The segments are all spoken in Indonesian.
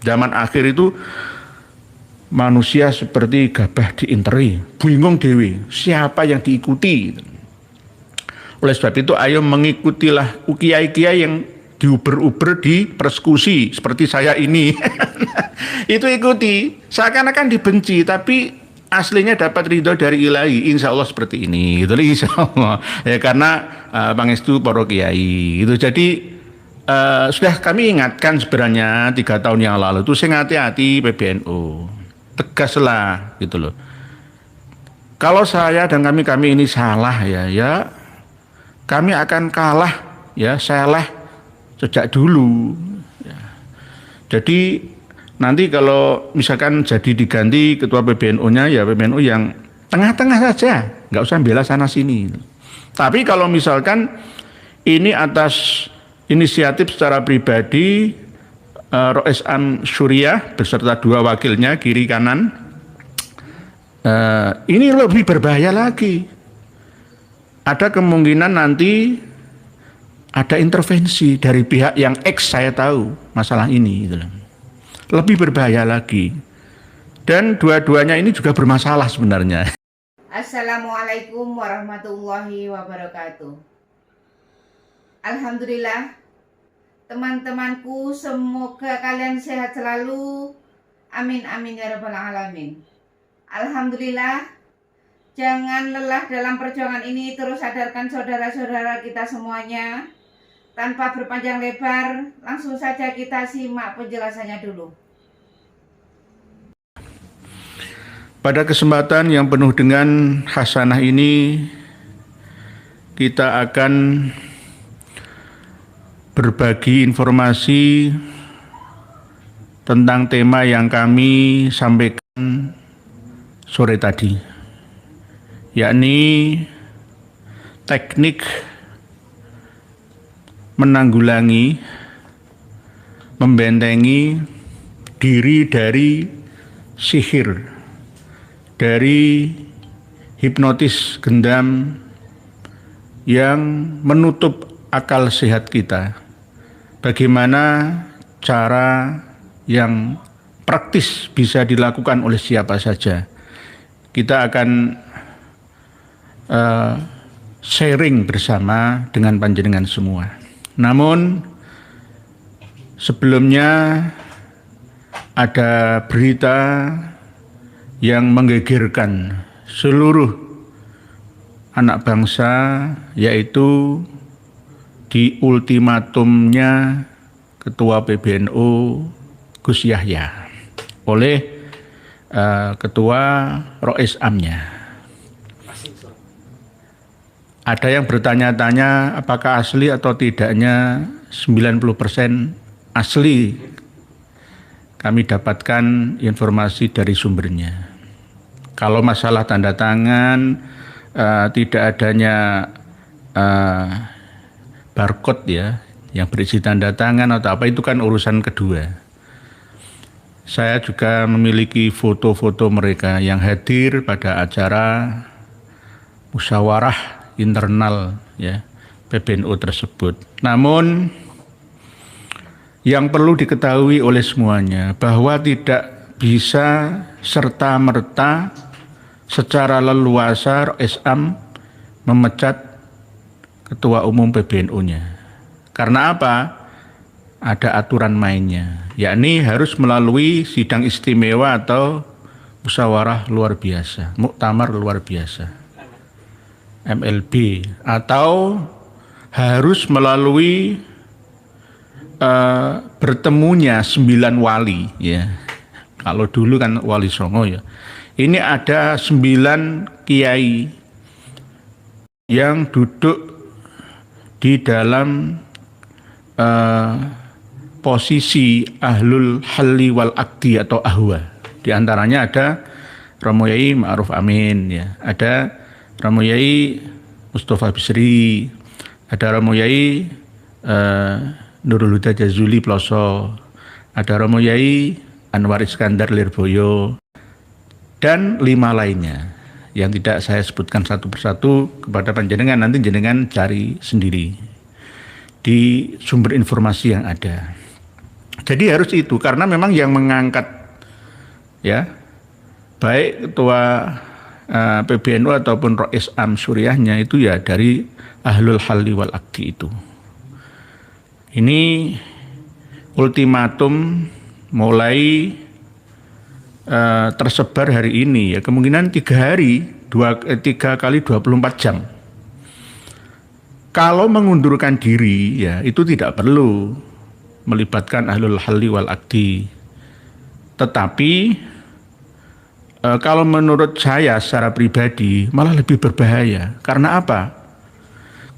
Zaman akhir itu manusia seperti gabah diinteri, bingung dewi, siapa yang diikuti. Oleh sebab itu ayo mengikutilah kiai-kiai yang diuber-uber di persekusi seperti saya ini. Itu ikuti, seakan-akan dibenci tapi aslinya dapat ridho dari ilahi, insya Allah seperti ini gitu, insya Allah ya, karena pangestu para kiai itu. Jadi sudah kami ingatkan sebenarnya 3 tahun yang lalu itu, sing hati-hati PBNU, tegaslah gitu loh. Kalau saya dan kami ini salah ya kami akan kalah ya, salah sejak dulu ya. Jadi nanti kalau misalkan jadi diganti ketua PBNU-nya ya PBNU yang tengah-tengah saja, nggak usah bela sana sini. Tapi kalau misalkan ini atas inisiatif secara pribadi Rois Am Suriah beserta 2 wakilnya kiri kanan, ini lebih berbahaya lagi. Ada kemungkinan nanti ada intervensi dari pihak yang X, saya tahu masalah ini gitu. Lebih berbahaya lagi. Dan dua-duanya ini juga bermasalah sebenarnya. Assalamualaikum warahmatullahi wabarakatuh. Alhamdulillah, teman-temanku, semoga kalian sehat selalu. Amin amin ya rabbal alamin. Alhamdulillah, jangan lelah dalam perjuangan ini. Terus sadarkan saudara-saudara kita semuanya. Tanpa berpanjang lebar, langsung saja kita simak penjelasannya dulu. Pada kesempatan yang penuh dengan hasanah ini, kita akan berbagi informasi tentang tema yang kami sampaikan sore tadi, yakni teknik menanggulangi, membentengi diri dari sihir, dari hipnotis gendam yang menutup akal sehat kita. Bagaimana cara yang praktis bisa dilakukan oleh siapa saja. Kita akan sharing bersama dengan panjenengan semua. Namun sebelumnya ada berita yang menggegerkan seluruh anak bangsa, yaitu di ultimatumnya Ketua PBNU Gus Yahya oleh Ketua Rois Amnya. Ada yang bertanya-tanya apakah asli atau tidaknya. 90% asli. Kami dapatkan informasi dari sumbernya. Kalau masalah tanda tangan, tidak adanya barcode ya, yang berisi tanda tangan atau apa, itu kan urusan kedua. Saya juga memiliki foto-foto mereka yang hadir pada acara musyawarah internal ya PBNU tersebut. Namun yang perlu diketahui oleh semuanya bahwa tidak bisa serta-merta secara leluasa Rois Am memecat Ketua Umum PBNU-nya. Karena apa? Ada aturan mainnya, yakni harus melalui sidang istimewa atau musyawarah luar biasa, muktamar luar biasa, MLB, atau harus melalui bertemunya 9 wali ya. Kalau dulu kan Wali Songo ya. Ini ada 9 kiai yang duduk di dalam posisi ahlul halli wal akdi atau ahwa. Di antaranya ada Romo Yai Ma'ruf Amin ya, ada Romo Yai Mustafa Bisri, ada Romo Yai Nurul Huda Jazuli Ploso, ada Romo Yai Anwar Iskandar Lirboyo, dan 5 lainnya yang tidak saya sebutkan satu persatu kepada panjenengan. Nanti jenengan cari sendiri di sumber informasi yang ada. Jadi harus itu, karena memang yang mengangkat ya baik ketua PBNU ataupun Rois Am Suriahnya itu ya dari Ahlul Halli wal Aqdi itu. Ini ultimatum mulai tersebar hari ini ya, kemungkinan 3 hari, 3 kali 24 jam. Kalau mengundurkan diri ya itu tidak perlu melibatkan Ahlul Halli wal Aqdi. Tetapi kalau menurut saya secara pribadi malah lebih berbahaya. Karena apa?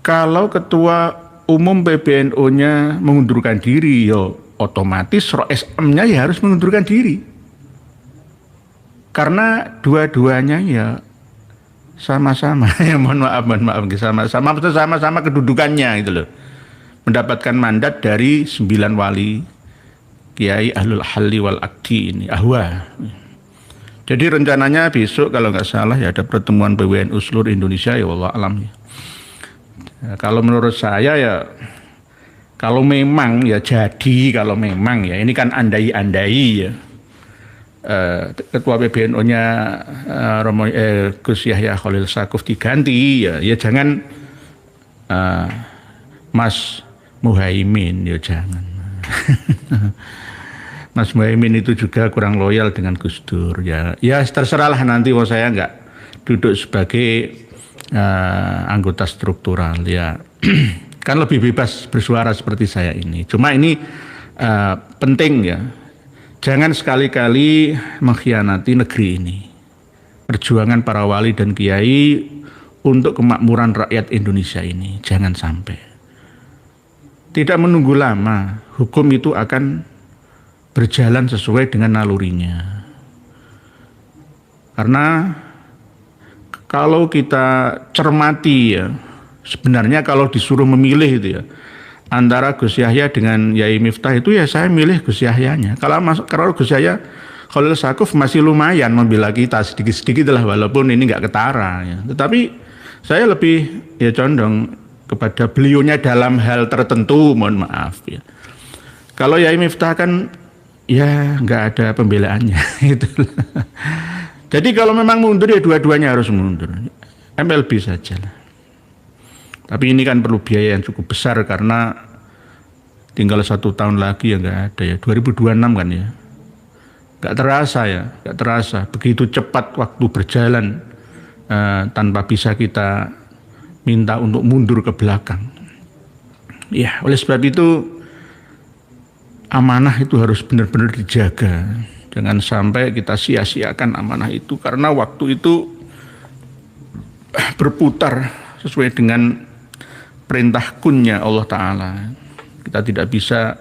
Kalau ketua umum PBNU-nya mengundurkan diri, ya otomatis Rois Am-nya ya harus mengundurkan diri. Karena dua-duanya ya sama-sama, ya mohon maaf, sama-sama kedudukannya gitu loh. Mendapatkan mandat dari 9 wali Kiai Ahlul Halli wal Aqdi ini, Ahwa. Jadi rencananya besok kalau nggak salah ya ada pertemuan PBNU seluruh Indonesia ya wallah alam. Ya, kalau menurut saya ya kalau memang ya jadi, kalau memang ya ini kan andai-andai ya. Ketua PBNU-nya Gus Yahya Khalil Stakuf diganti ya jangan Mas Muhaimin, ya jangan. Mas Muhaimin itu juga kurang loyal dengan Gus Dur ya terserahlah nanti, saya nggak duduk sebagai anggota struktural ya. Kan lebih bebas bersuara seperti saya ini, cuma ini penting ya. Jangan sekali-kali mengkhianati negeri ini. Perjuangan para wali dan kiai untuk kemakmuran rakyat Indonesia ini. Jangan sampai. Tidak menunggu lama, hukum itu akan berjalan sesuai dengan nalurinya. Karena kalau kita cermati ya, sebenarnya kalau disuruh memilih itu ya, antara Gus Yahya dengan Yai Miftah itu ya saya milih Gus Yahyanya. Kalau Gus Yahya Khalil Stakuf masih lumayan membela kita sedikit-sedikit lah, walaupun ini nggak ketara ya. Tetapi saya lebih ya condong kepada beliaunya dalam hal tertentu, mohon maaf ya. Kalau Yai Miftah kan ya nggak ada pembelaannya itu. Jadi kalau memang mundur ya dua-duanya harus mundur. MLB saja lah. Tapi ini kan perlu biaya yang cukup besar karena tinggal 1 tahun lagi ya nggak ada ya, 2026 kan ya. Nggak terasa ya, nggak terasa. Begitu cepat waktu berjalan tanpa bisa kita minta untuk mundur ke belakang. Ya, oleh sebab itu amanah itu harus benar-benar dijaga. Jangan sampai kita sia-siakan amanah itu karena waktu itu berputar sesuai dengan perintah kunnya Allah Ta'ala. Kita tidak bisa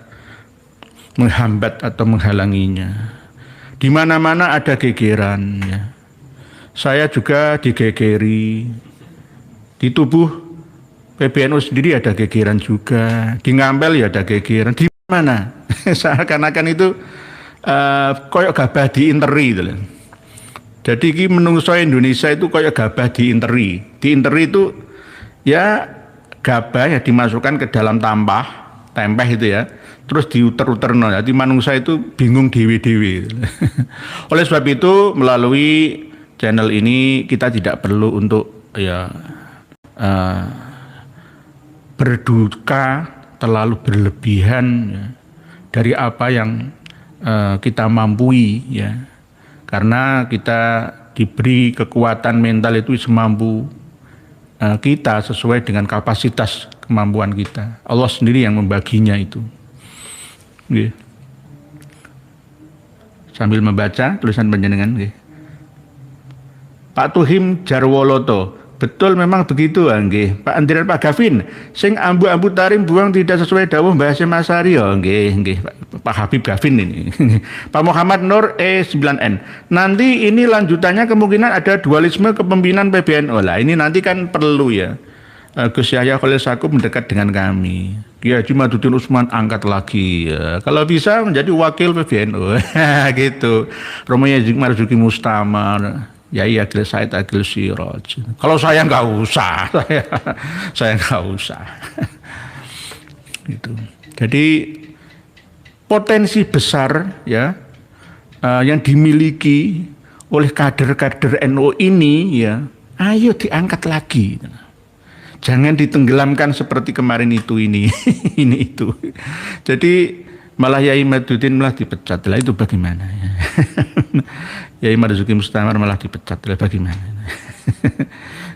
menghambat atau menghalanginya. Di mana-mana ada gegeran ya. Saya juga digegeri. Di tubuh PBNU sendiri ada gegeran juga. Di Ngampel ya ada gegeran. Di mana? Seakan-akan itu koyok gabah diinteri gitu. Jadi ini menungso Indonesia itu koyok gabah diinteri. Diinteri itu ya gabah ya dimasukkan ke dalam tempeh itu ya, terus diuter-uter, jadi manungsa itu bingung dewe-dewe. Oleh sebab itu melalui channel ini kita tidak perlu untuk ya berduka terlalu berlebihan ya, dari apa yang kita mampu ya, karena kita diberi kekuatan mental itu semampu kita sesuai dengan kapasitas kemampuan kita. Allah sendiri yang membaginya itu. Nggih. Sambil membaca tulisan panjenengan nggih. Pak Tuhim Jarwoloto, betul memang begitu nggih. Pak Andiran Pak Gavin, sing ambu-ambu tarim buang tidak sesuai dawuh Mbah Hasyim Asy'ari nggih. Pak Habib Gavin ini. Pak Muhammad Nur E9N. Nanti ini lanjutannya kemungkinan ada dualisme kepemimpinan PBNU lah. Ini nanti kan perlu ya. Gus Yahya Khalil Stakuf mendekat dengan kami. Kiai Haji Maduddin Utsman angkat lagi. Ya. Kalau bisa menjadi wakil PBNU. Gitu. Romo Yazik Marzuki Mustamar. Yai Agil Said Agil Siraj. Kalau saya nggak usah. Saya nggak usah. Gitu. Jadi potensi besar ya yang dimiliki oleh kader-kader NU ini ya, ayo diangkat lagi. Jangan ditenggelamkan seperti kemarin itu ini itu. Jadi malah Yai Maduddin malah dipecat. Lah itu bagaimana ya? Yai Marzuki Mustamar malah dipecat. Lah bagaimana?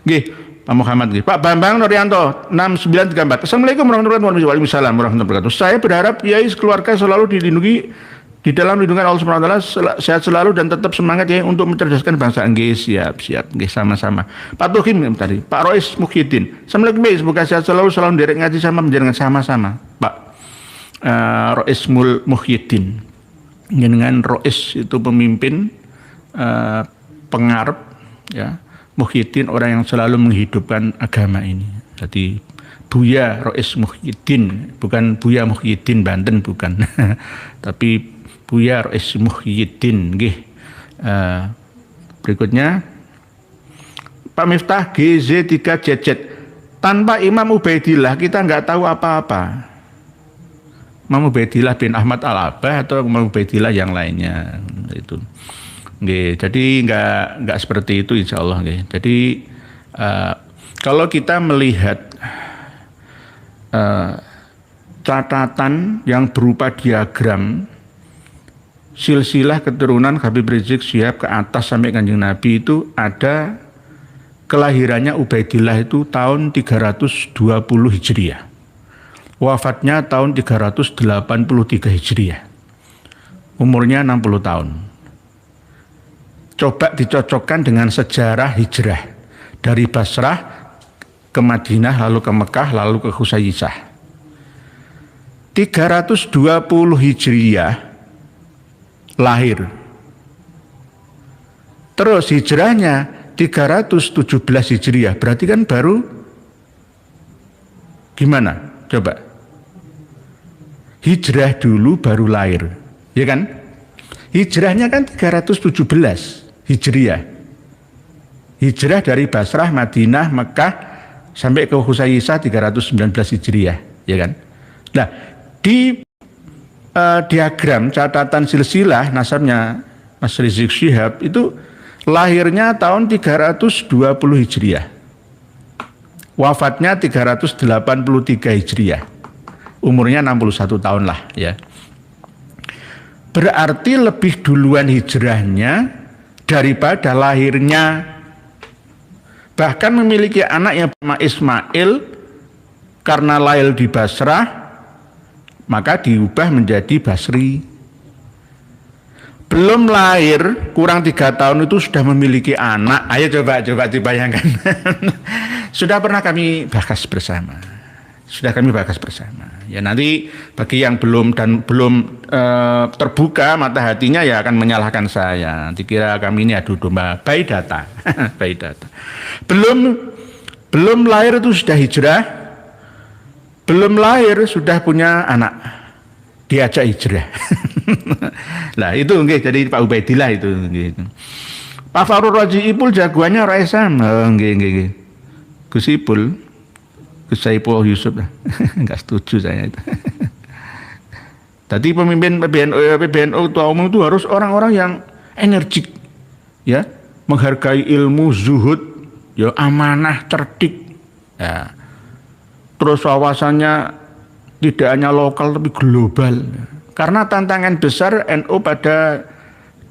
Nggih, Pak Muhammad nggih. Pak Bambang Nuryanto 6934. Assalamualaikum warahmatullahi wabarakatuh. Waalaikumsalam warahmatullahi wabarakatuh. Saya berharap Yai keluarga selalu dilindungi di dalam lindungan Allah Subhanahu wa taala, sehat selalu dan tetap semangat ya untuk mencerdaskan bangsa. Nggih, siap, nggih sama-sama. Pak Tuhim tadi, Pak Rois Muhyiddin. Assalamualaikum, semoga sehat selalu derek ngaji sama menjalankan sama-sama. Pak Rois Muhyiddin. Dengan Rois itu pemimpin pengarep ya. Muhyiddin orang yang selalu menghidupkan agama ini. Jadi Buya Rois Muhyiddin, bukan Buya Muhyiddin Banten, bukan. Tapi Buya Rois Muhyiddin nggih. Berikutnya Pak Miftah GZ3JZ. Tanpa Imam Ubaidillah kita nggak tahu apa-apa. Imam Ubaidillah bin Ahmad Al-Abah atau Imam Ubaidillah yang lainnya itu. Nggih, jadi nggak seperti itu insya Allah nggih. Jadi kalau kita melihat catatan yang berupa diagram silsilah keturunan Habib Rizik Syihab ke atas sampai Kanjeng Nabi itu ada kelahirannya Ubaidillah itu tahun 320 Hijriah. Wafatnya tahun 383 Hijriah. Umurnya 60 tahun. Coba dicocokkan dengan sejarah hijrah dari Basrah ke Madinah, lalu ke Mekah, lalu ke Khusaisah. 320 Hijriah lahir. Terus hijrahnya 317 Hijriah. Berarti kan baru gimana? Coba. Hijrah dulu baru lahir. Ya kan? Hijrahnya kan 317 Hijriah. Hijrah dari Basrah, Madinah, Mekah sampai ke Khusaisah 319 Hijriah, ya kan? Nah, di diagram catatan silsilah nasabnya Mas Rizik Syihab itu lahirnya tahun 320 Hijriah. Wafatnya 383 Hijriah. Umurnya 61 tahun lah ya. Berarti lebih duluan hijrahnya daripada lahirnya. Bahkan memiliki anak yang bernama Ismail, karena lahir di Basrah maka diubah menjadi Basri. Belum lahir kurang 3 tahun itu sudah memiliki anak. Ayo coba dibayangkan. Sudah pernah kami bahas bersama. Ya nanti bagi yang belum terbuka mata hatinya ya akan menyalahkan saya. Nanti kira kami ini adu domba by data. By data. Belum lahir itu sudah hijrah. Belum lahir sudah punya anak. Diajak hijrah. Lah itu nggih, jadi Pak Ubaidillah itu nggih. Pak Farur Raji Ipul jagoannya ora Islam. Nggih. Gus Ipul, Gus Saipul Yusuf. Enggak setuju saya itu. Tadi pemimpin PBNU Ketua Umum itu harus orang-orang yang energik, ya, menghargai ilmu, zuhud, ya, amanah, cerdik, ya. Terus wawasannya tidak hanya lokal tapi global. Karena tantangan besar NU pada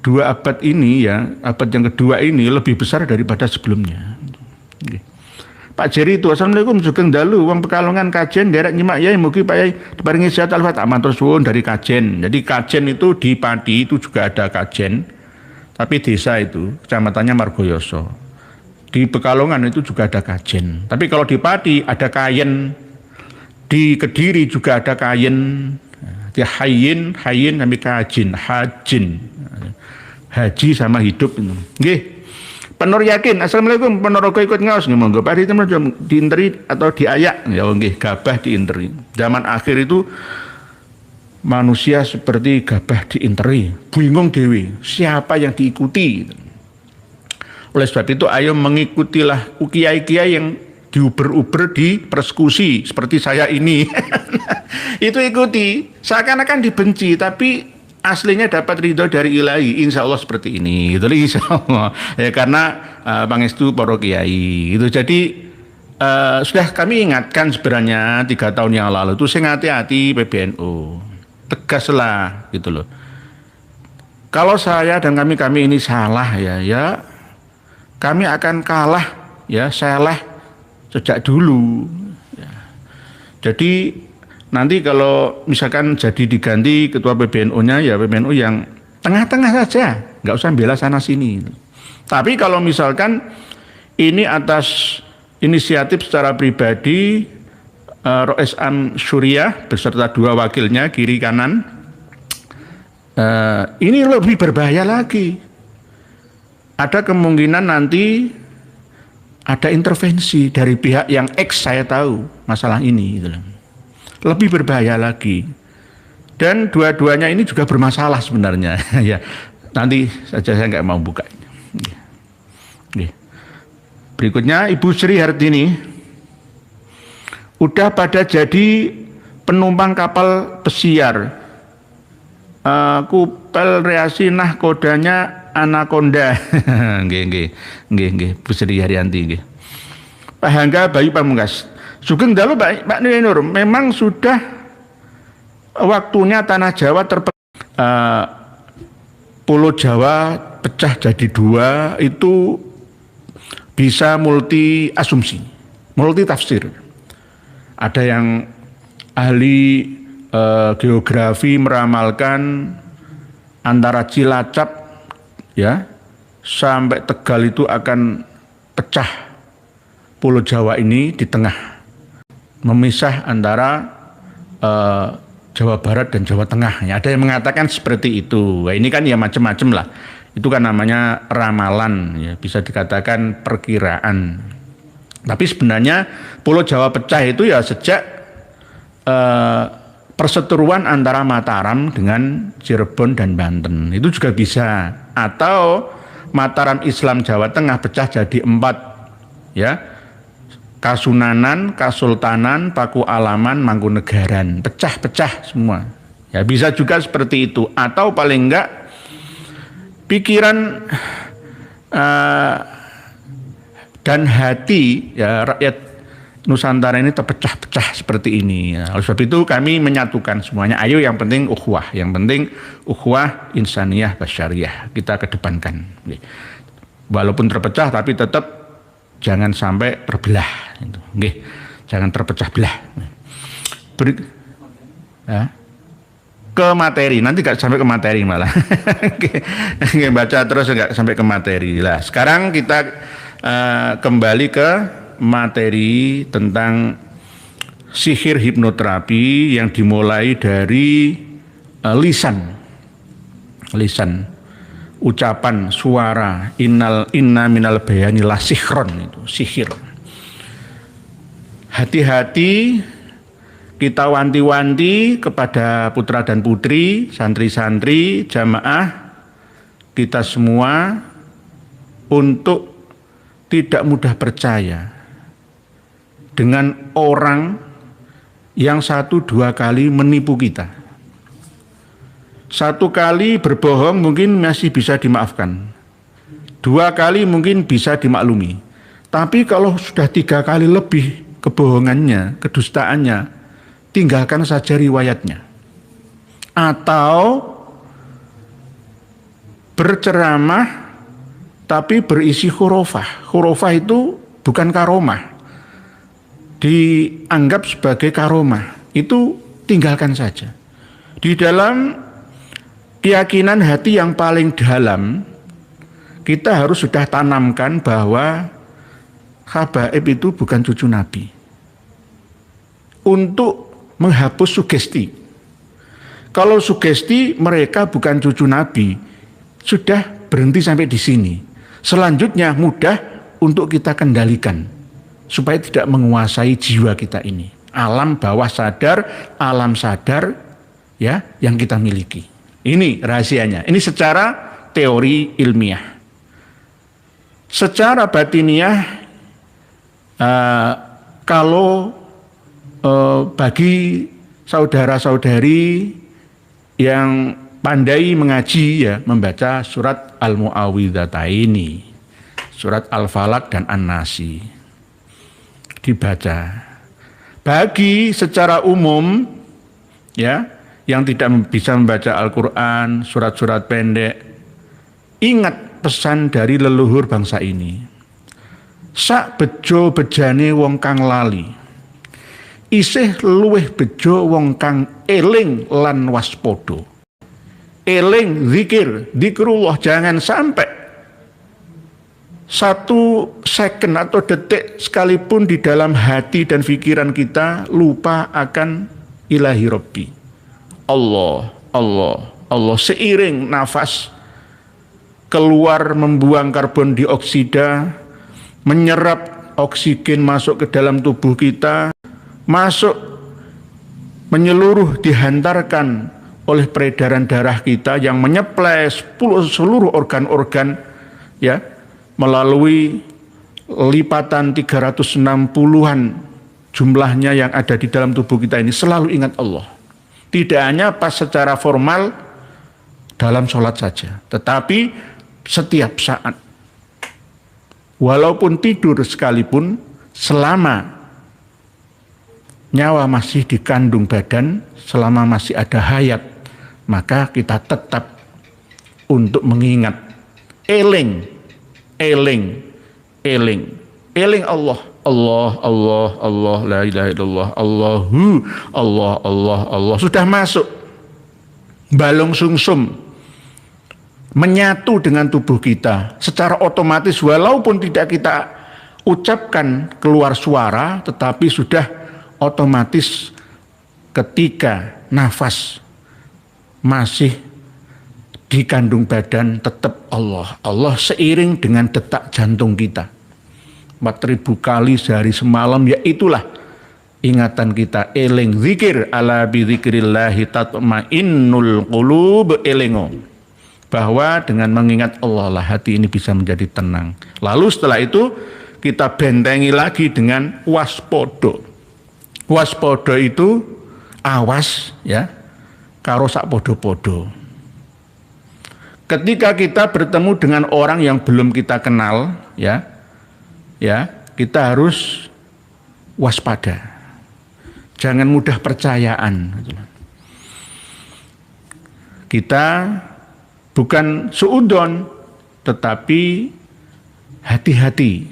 2 abad ini ya, abad yang kedua ini lebih besar daripada sebelumnya. Pak Jerry itu, Assalamualaikum Sugeng Dalu, wong Pekalongan Kajen, derek nyimak yai, mugi Pak Yai diparingi sehat al-fatihah, matur suwun dari Kajen. Jadi Kajen itu di Pati itu juga ada Kajen, tapi desa itu kecamatannya Margoyoso. Di Pekalongan itu juga ada Kajen. Tapi kalau di Pati ada Kayen, di Kediri juga ada Kayen, di Hayin sampai Kajin, Hajin, haji sama hidup itu. Nggih. Penur yakin, Assalamualaikum, penur ikut ngaos nggih monggo. Pak teman diinteri atau diayak ya nggih, gabah diinteri. Zaman akhir itu manusia seperti gabah diinteri, bingung dewi, siapa yang diikuti. Oleh sebab itu ayo mengikutilah kiai-kiai yang diuber-uber di persekusi seperti saya ini. Itu ikuti, seakan-akan dibenci, tapi aslinya dapat ridho dari ilahi, insya Allah seperti ini, gitu, insya Allah. Ya karena pangestu para kiai, itu jadi sudah kami ingatkan sebenarnya 3 tahun yang lalu itu, saya hati-hati PBNU, tegaslah, gitu loh. Kalau saya dan kami ini salah ya kami akan kalah ya, salah sejak dulu. Ya. Jadi nanti kalau misalkan jadi diganti ketua PBNU-nya ya PBNU yang tengah-tengah saja, nggak usah bela sana sini. Tapi kalau misalkan ini atas inisiatif secara pribadi Rois Am Suriah beserta 2 wakilnya kiri kanan, ini lebih berbahaya lagi. Ada kemungkinan nanti ada intervensi dari pihak yang X, saya tahu masalah ini, gitu. Lebih berbahaya lagi. Dan dua-duanya ini juga bermasalah sebenarnya. Ya, nanti saja saya nggak mau buka. Berikutnya Ibu Sri Hartini, udah pada jadi penumpang kapal pesiar. Kupel reasi nahkodanya anaconda. Nggih, Bu Sri Haryanti nggih. Pak Hangga Bayu Pamungkas. Sugeng dalu Pak Nilai Nur, memang sudah waktunya tanah Jawa Pulau Jawa pecah jadi 2, itu bisa multi asumsi, multi tafsir. Ada yang ahli geografi meramalkan antara Cilacap ya sampai Tegal itu akan pecah Pulau Jawa ini di tengah, memisah antara Jawa Barat dan Jawa Tengah. Ya, ada yang mengatakan seperti itu. Nah, ini kan ya macam-macam lah. Itu kan namanya ramalan, ya, bisa dikatakan perkiraan. Tapi sebenarnya Pulau Jawa pecah itu ya sejak perseteruan antara Mataram dengan Cirebon dan Banten. Itu juga bisa. Atau Mataram Islam Jawa Tengah pecah jadi 4, ya. Kasunanan, Kasultanan, Paku Alaman, Mangkunegaran, pecah-pecah semua. Ya bisa juga seperti itu. Atau paling enggak pikiran dan hati ya rakyat Nusantara ini terpecah-pecah seperti ini. Ya, oleh sebab itu kami menyatukan semuanya. Ayo yang penting ukhuwah, yang penting ukhuwah insaniyah basyariyah kita kedepankan. Walaupun terpecah tapi tetap jangan sampai terbelah. Nggih, jangan terpecah belah. Ya. Ke materi, nanti gak sampai ke materi malah. Nggih, baca terus gak sampai ke materi. Lah, sekarang kita kembali ke materi tentang sihir hipnoterapi yang dimulai dari lisan, ucapan, suara, inna minal bayani la sihron, itu sihir. Hati-hati, kita wanti-wanti kepada putra dan putri, santri-santri, jamaah, kita semua untuk tidak mudah percaya dengan orang yang 1-2 kali menipu kita. 1 kali berbohong mungkin masih bisa dimaafkan, 2 kali mungkin bisa dimaklumi. Tapi kalau sudah 3 kali lebih kebohongannya, kedustaannya, tinggalkan saja riwayatnya. Atau berceramah tapi berisi khurafah. Khurafah itu bukan karomah, dianggap sebagai karomah. Itu tinggalkan saja. Di dalam keyakinan hati yang paling dalam, kita harus sudah tanamkan bahwa habaib itu bukan cucu Nabi. Untuk menghapus sugesti. Kalau sugesti mereka bukan cucu Nabi, sudah berhenti sampai di sini. Selanjutnya mudah untuk kita kendalikan supaya tidak menguasai jiwa kita ini. Alam bawah sadar, alam sadar ya yang kita miliki. Ini rahasianya. Ini secara teori ilmiah. Secara batiniah kalau bagi saudara-saudari yang pandai mengaji ya, membaca surat Al-Mu'awwidhataini, surat Al-Falaq dan An-Nasi. Dibaca. Bagi secara umum ya, yang tidak bisa membaca Al-Qur'an, surat-surat pendek, ingat pesan dari leluhur bangsa ini. Sak bejo bejane wong kang lali, isih luweh bejo wong kang eling lan waspada. Eling zikir, zikrullah, jangan sampai 1 second atau detik sekalipun di dalam hati dan pikiran kita lupa akan ilahi Rabbi. Allah, Allah, Allah. Seiring nafas keluar membuang karbon dioksida, menyerap oksigen masuk ke dalam tubuh kita, masuk menyeluruh, dihantarkan oleh peredaran darah kita yang menyeplai seluruh organ-organ ya, melalui lipatan 360-an jumlahnya yang ada di dalam tubuh kita ini. Selalu ingat Allah. Tidak hanya pas secara formal dalam sholat saja, tetapi setiap saat. Walaupun tidur sekalipun, selama nyawa masih dikandung badan, selama masih ada hayat, maka kita tetap untuk mengingat, eling, eling, eling, eling Allah, Allah, Allah, Allah, la ilaha illallah, Allahu, Allah, Allah, Allah. Sudah masuk balung sumsum, menyatu dengan tubuh kita secara otomatis, walaupun tidak kita ucapkan keluar suara, tetapi sudah otomatis ketika nafas masih di kandung badan tetap Allah, Allah seiring dengan detak jantung kita 4.000 kali sehari semalam. Ya itulah ingatan kita, eling zikir, ala bi dzikrillahi tatmainnul qulub, elingo, bahwa dengan mengingat Allah lah hati ini bisa menjadi tenang. Lalu setelah itu kita bentengi lagi dengan waspodo. Waspodo itu awas ya, karo sak podo-podo. Ketika kita bertemu dengan orang yang belum kita kenal ya, kita harus waspada. Jangan mudah percayaan. Kita bukan suudon, tetapi hati-hati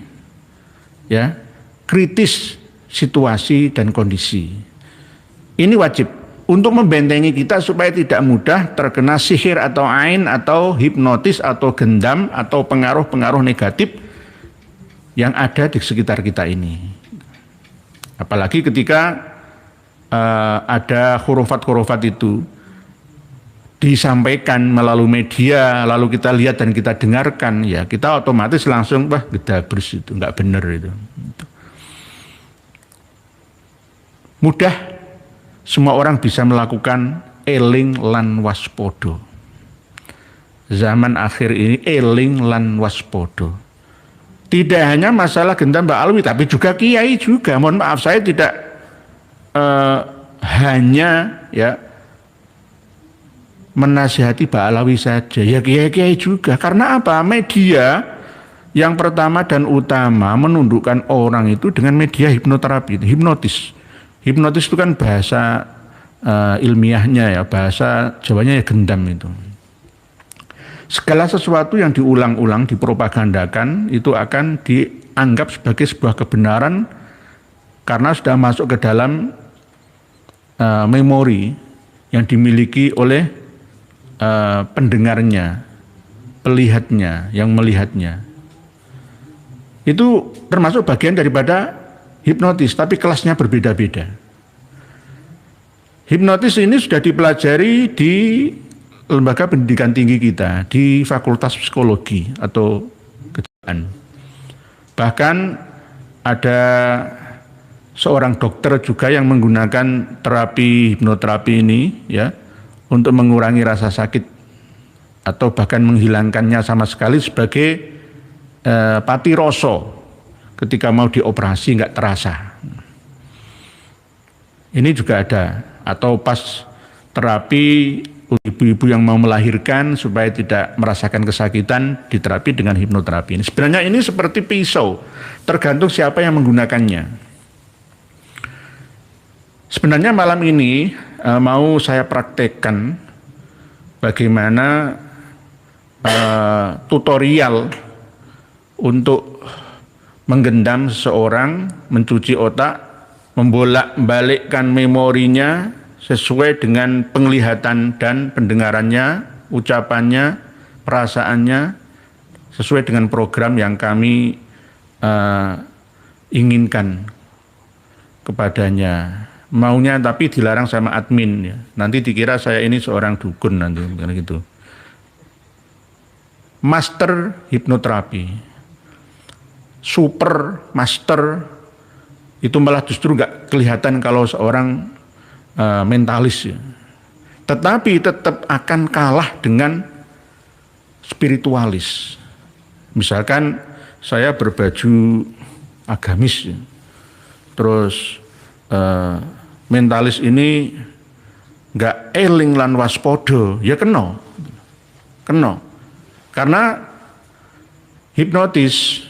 ya, kritis situasi dan kondisi. Ini wajib untuk membentengi kita supaya tidak mudah terkena sihir atau ain atau hipnotis atau gendam atau pengaruh-pengaruh negatif yang ada di sekitar kita ini. Apalagi ketika ada hurufat-hurufat itu disampaikan melalui media, lalu kita lihat dan kita dengarkan, ya kita otomatis langsung wah gedabrus, itu nggak benar itu. Mudah semua orang bisa melakukan eling lan waspodo. Zaman akhir ini eling lan waspodo. Tidak hanya masalah gendam Mbak Alwi, tapi juga kiai juga. Mohon maaf, saya tidak hanya ya menasihati Mbak Alawi saja, ya kiai-kiai juga. Karena apa? Media yang pertama dan utama menundukkan orang itu dengan media hipnoterapi, hipnotis. Hipnotis itu kan bahasa ilmiahnya ya, bahasa Jawanya ya gendam itu. Segala sesuatu yang diulang-ulang, dipropagandakan itu akan dianggap sebagai sebuah kebenaran karena sudah masuk ke dalam memori yang dimiliki oleh pendengarnya, pelihatnya, yang melihatnya. Itu termasuk bagian daripada hipnotis, tapi kelasnya berbeda-beda. Hipnotis ini sudah dipelajari di lembaga pendidikan tinggi kita, di Fakultas Psikologi atau Kejiwaan. Bahkan ada seorang dokter juga yang menggunakan terapi hipnoterapi ini ya untuk mengurangi rasa sakit atau bahkan menghilangkannya sama sekali sebagai patiroso ketika mau dioperasi nggak terasa. Ini juga atau pas terapi ibu-ibu yang mau melahirkan supaya tidak merasakan kesakitan, diterapi dengan hipnoterapi. Sebenarnya ini seperti pisau, tergantung siapa yang menggunakannya. Sebenarnya malam ini mau saya praktekkan bagaimana tutorial untuk menggendam seseorang, mencuci otak, membolak-balikkan memorinya sesuai dengan penglihatan dan pendengarannya, ucapannya, perasaannya, sesuai dengan program yang kami inginkan kepadanya. Maunya tapi dilarang sama admin ya. Nanti dikira saya ini seorang dukun nanti gitu. Master hipnoterapi, super master itu malah justru nggak kelihatan kalau seorang mentalis ya. Tetapi tetap akan kalah dengan spiritualis. Misalkan saya berbaju agamis ya. Terus mentalis ini nggak eling lan waspodo, ya kena. Karena hipnotis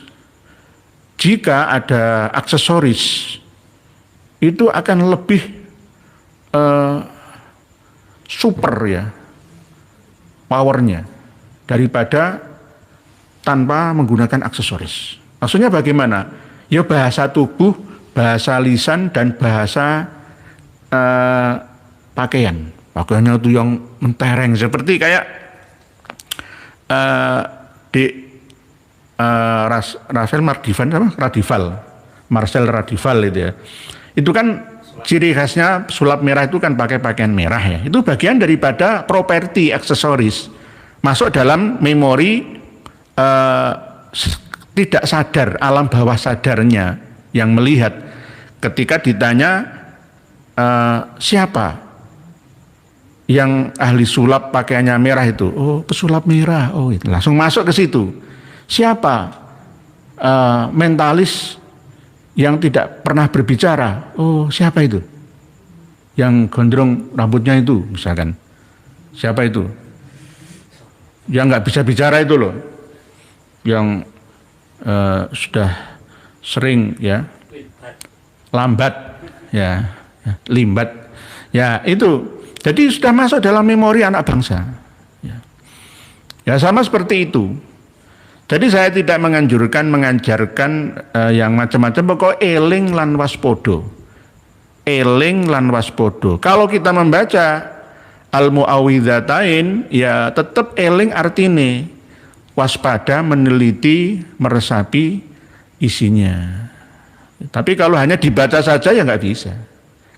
jika ada aksesoris itu akan lebih super ya powernya daripada tanpa menggunakan aksesoris. Maksudnya bagaimana? Ya bahasa tubuh, bahasa lisan dan bahasa pakaian. Pakaiannya itu yang mentereng seperti kayak Marcel Radival itu ya. Itu kan ciri khasnya sulap merah itu kan pakai pakaian merah ya. Itu bagian daripada properti aksesoris masuk dalam memori tidak sadar, alam bawah sadarnya yang melihat ketika ditanya siapa yang ahli sulap pakaiannya merah itu, oh pesulap merah, oh itu langsung masuk ke situ. Siapa mentalis yang tidak pernah berbicara, oh siapa itu? Yang gondrong rambutnya itu misalkan, siapa itu? Yang nggak bisa bicara itu loh, yang sudah sering ya lambat ya, limbat ya itu. Jadi sudah masuk dalam memori anak bangsa. Ya sama seperti itu. Jadi saya tidak mengajarkan yang macam-macam. Pokoknya eling lan waspodo. Eling lan waspodo. Kalau kita membaca al-mu'awwidzatain, ya tetap eling artine. Waspada, meneliti, meresapi isinya. Tapi kalau hanya dibaca saja ya nggak bisa.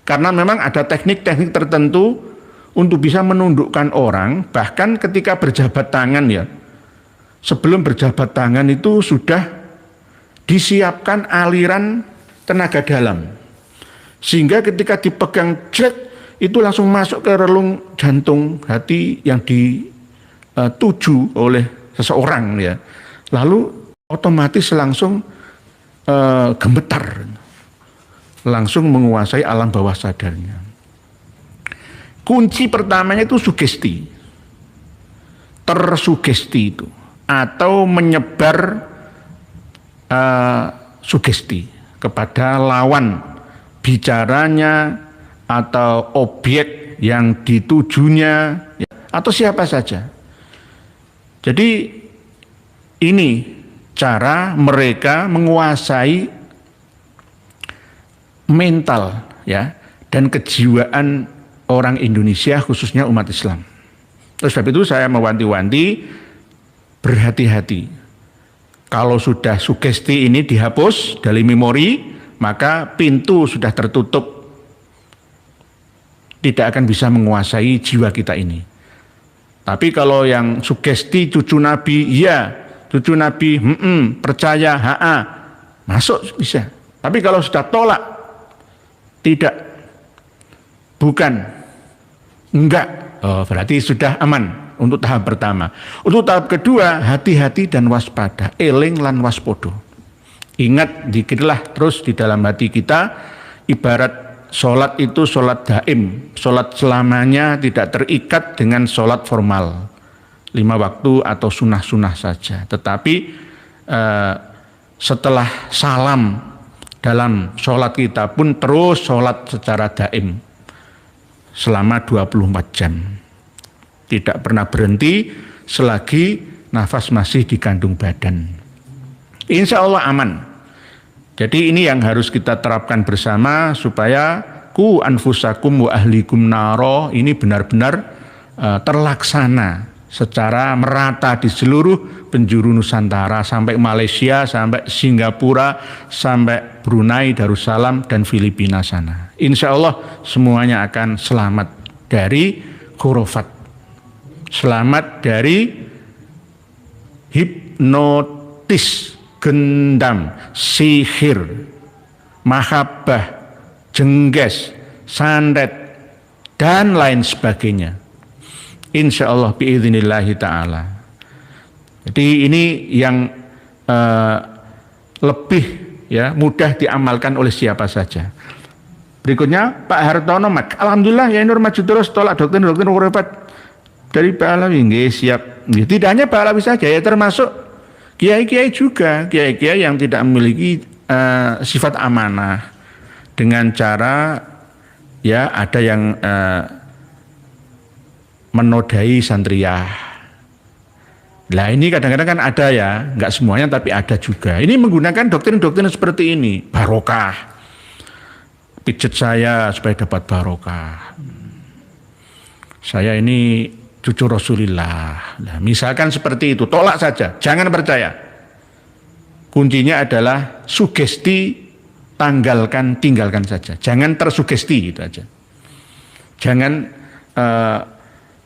Karena memang ada teknik-teknik tertentu untuk bisa menundukkan orang, bahkan ketika berjabat tangan ya. Sebelum berjabat tangan itu sudah disiapkan aliran tenaga dalam. Sehingga ketika dipegang jek, itu langsung masuk ke relung jantung hati yang dituju oleh seseorang ya. Lalu otomatis langsung gemetar. Langsung menguasai alam bawah sadarnya. Kunci pertamanya itu sugesti, tersugesti itu, atau menyebar sugesti kepada lawan bicaranya atau objek yang ditujunya atau siapa saja. Jadi ini cara mereka menguasai mental ya dan kejiwaan orang Indonesia khususnya umat Islam. Terus sebab itu saya mewanti-wanti berhati-hati. Kalau sudah sugesti ini dihapus dari memori, maka pintu sudah tertutup. Tidak akan bisa menguasai jiwa kita ini. Tapi kalau yang sugesti cucu Nabi, iya, cucu Nabi, percaya, masuk bisa. Tapi kalau sudah tolak, tidak, bukan, enggak, berarti sudah aman untuk tahap pertama. Untuk tahap kedua, hati-hati dan waspada, eling lan waspodo. Ingat, dikirlah terus di dalam hati kita, ibarat sholat itu sholat daim, sholat selamanya tidak terikat dengan sholat formal, 5 waktu atau sunnah-sunnah saja. Tetapi setelah salam dalam sholat kita pun terus sholat secara daim selama 24 jam. Tidak pernah berhenti selagi nafas masih di kandung badan. Insya Allah aman. Jadi ini yang harus kita terapkan bersama supaya ku anfusakum wa ahlikum naro ini benar-benar terlaksana secara merata di seluruh penjuru Nusantara, sampai Malaysia, sampai Singapura, sampai Brunei, Darussalam, dan Filipina sana. Insya Allah semuanya akan selamat dari khurafat, selamat dari hipnotis, gendam, sihir, mahabbah, jengges, santet, dan lain sebagainya. Insya Allah biidznillahi ta'ala. Jadi ini yang lebih mudah diamalkan oleh siapa saja. Berikutnya Pak Hartono, alhamdulillah ya Nur maju terus tolak dokter khurafat dari Pak Alawi. Nggih, siap. Tidak hanya Pak Alawi saja ya, termasuk kiai-kiai juga, kiai-kiai yang tidak memiliki sifat amanah dengan cara ada yang menodai santriyah. Nah ini kadang-kadang kan ada ya, nggak semuanya tapi ada juga. Ini menggunakan doktrin-doktrin seperti ini, barokah, pijet saya supaya dapat barokah. Saya ini cucu Rasulullah. Nah, misalkan seperti itu, tolak saja, jangan percaya. Kuncinya adalah sugesti, tanggalkan, tinggalkan saja. Jangan tersugesti gitu aja. Jangan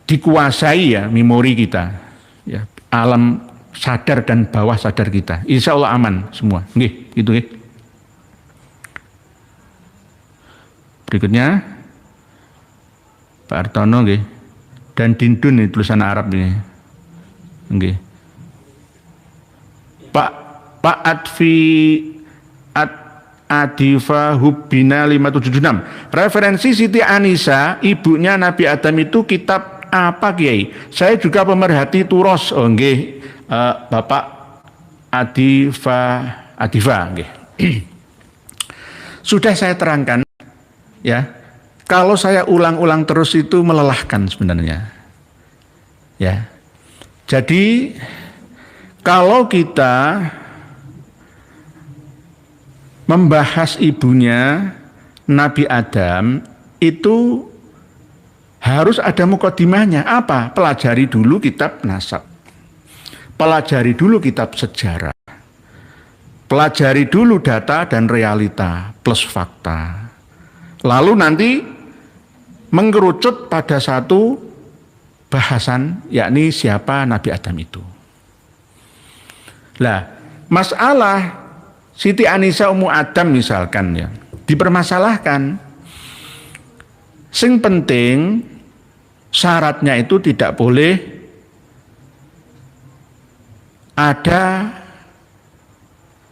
dikuasai memori kita, alam sadar dan bawah sadar kita. Insya Allah aman semua. Nggih, gitu nggih. Berikutnya Pak Artono nggih. Dan Dindun ini tulisan Arab ini. Nggih. Pak Adifa Hubbina 576. Referensi Siti Anisa, ibunya Nabi Adam itu kitab apa Kiai? Saya juga pemerhati turos. Oh nggih, Bapak Adifa nggih. Sudah saya terangkan ya. Kalau saya ulang-ulang terus itu melelahkan sebenarnya. Ya. Jadi kalau kita membahas ibunya Nabi Adam itu harus ada mukadimahnya. Apa? Pelajari dulu kitab nasab. Pelajari dulu kitab sejarah. Pelajari dulu data dan realita plus fakta. Lalu nanti mengerucut pada satu bahasan, yakni siapa Nabi Adam itu. Lah, masalah Siti Anisa Ummu Adam misalkan dipermasalahkan. Sing penting syaratnya itu tidak boleh ada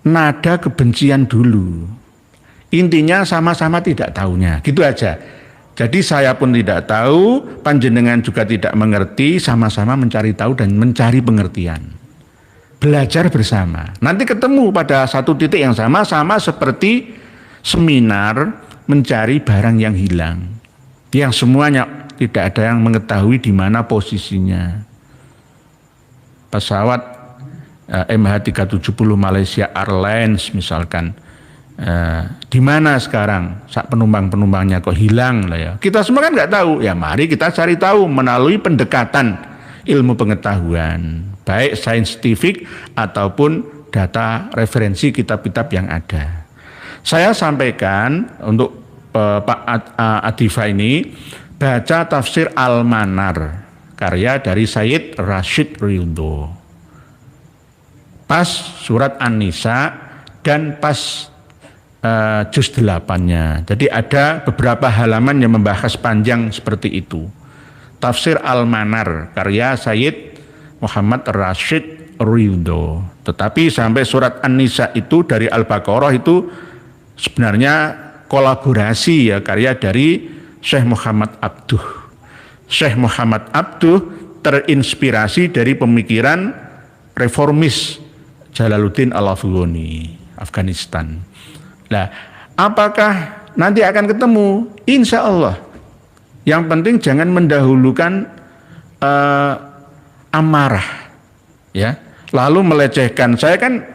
nada kebencian dulu. Intinya sama-sama tidak tahunya, gitu aja. Jadi saya pun tidak tahu, panjenengan juga tidak mengerti, sama-sama mencari tahu dan mencari pengertian. Belajar bersama. Nanti ketemu pada satu titik yang sama seperti seminar mencari barang yang hilang. Yang semuanya tidak ada yang mengetahui di mana posisinya. Pesawat MH370 Malaysia Airlines misalkan, di mana sekarang saat penumpang-penumpangnya kok hilang lah ya. Kita semua kan nggak tahu. Ya mari kita cari tahu melalui pendekatan ilmu pengetahuan, baik saintifik ataupun data referensi kitab-kitab yang ada. Saya sampaikan untuk Pak Adifa ini baca tafsir Al-Manar karya dari Sayyid Rashid Riyundo. Pas surat An-Nisa dan pas juz 8-nya. Jadi ada beberapa halaman yang membahas panjang seperti itu. Tafsir Al-Manar karya Sayyid Muhammad Rashid Riyundo. Tetapi sampai surat An-Nisa itu dari Al-Baqarah itu sebenarnya kolaborasi ya karya dari Syekh Muhammad Abduh. Syekh Muhammad Abduh terinspirasi dari pemikiran reformis Jalaluddin Al-Afghani, Afghanistan. Nah, apakah nanti akan ketemu? Insya Allah. Yang penting jangan mendahulukan amarah, ya. Lalu melecehkan. Saya kan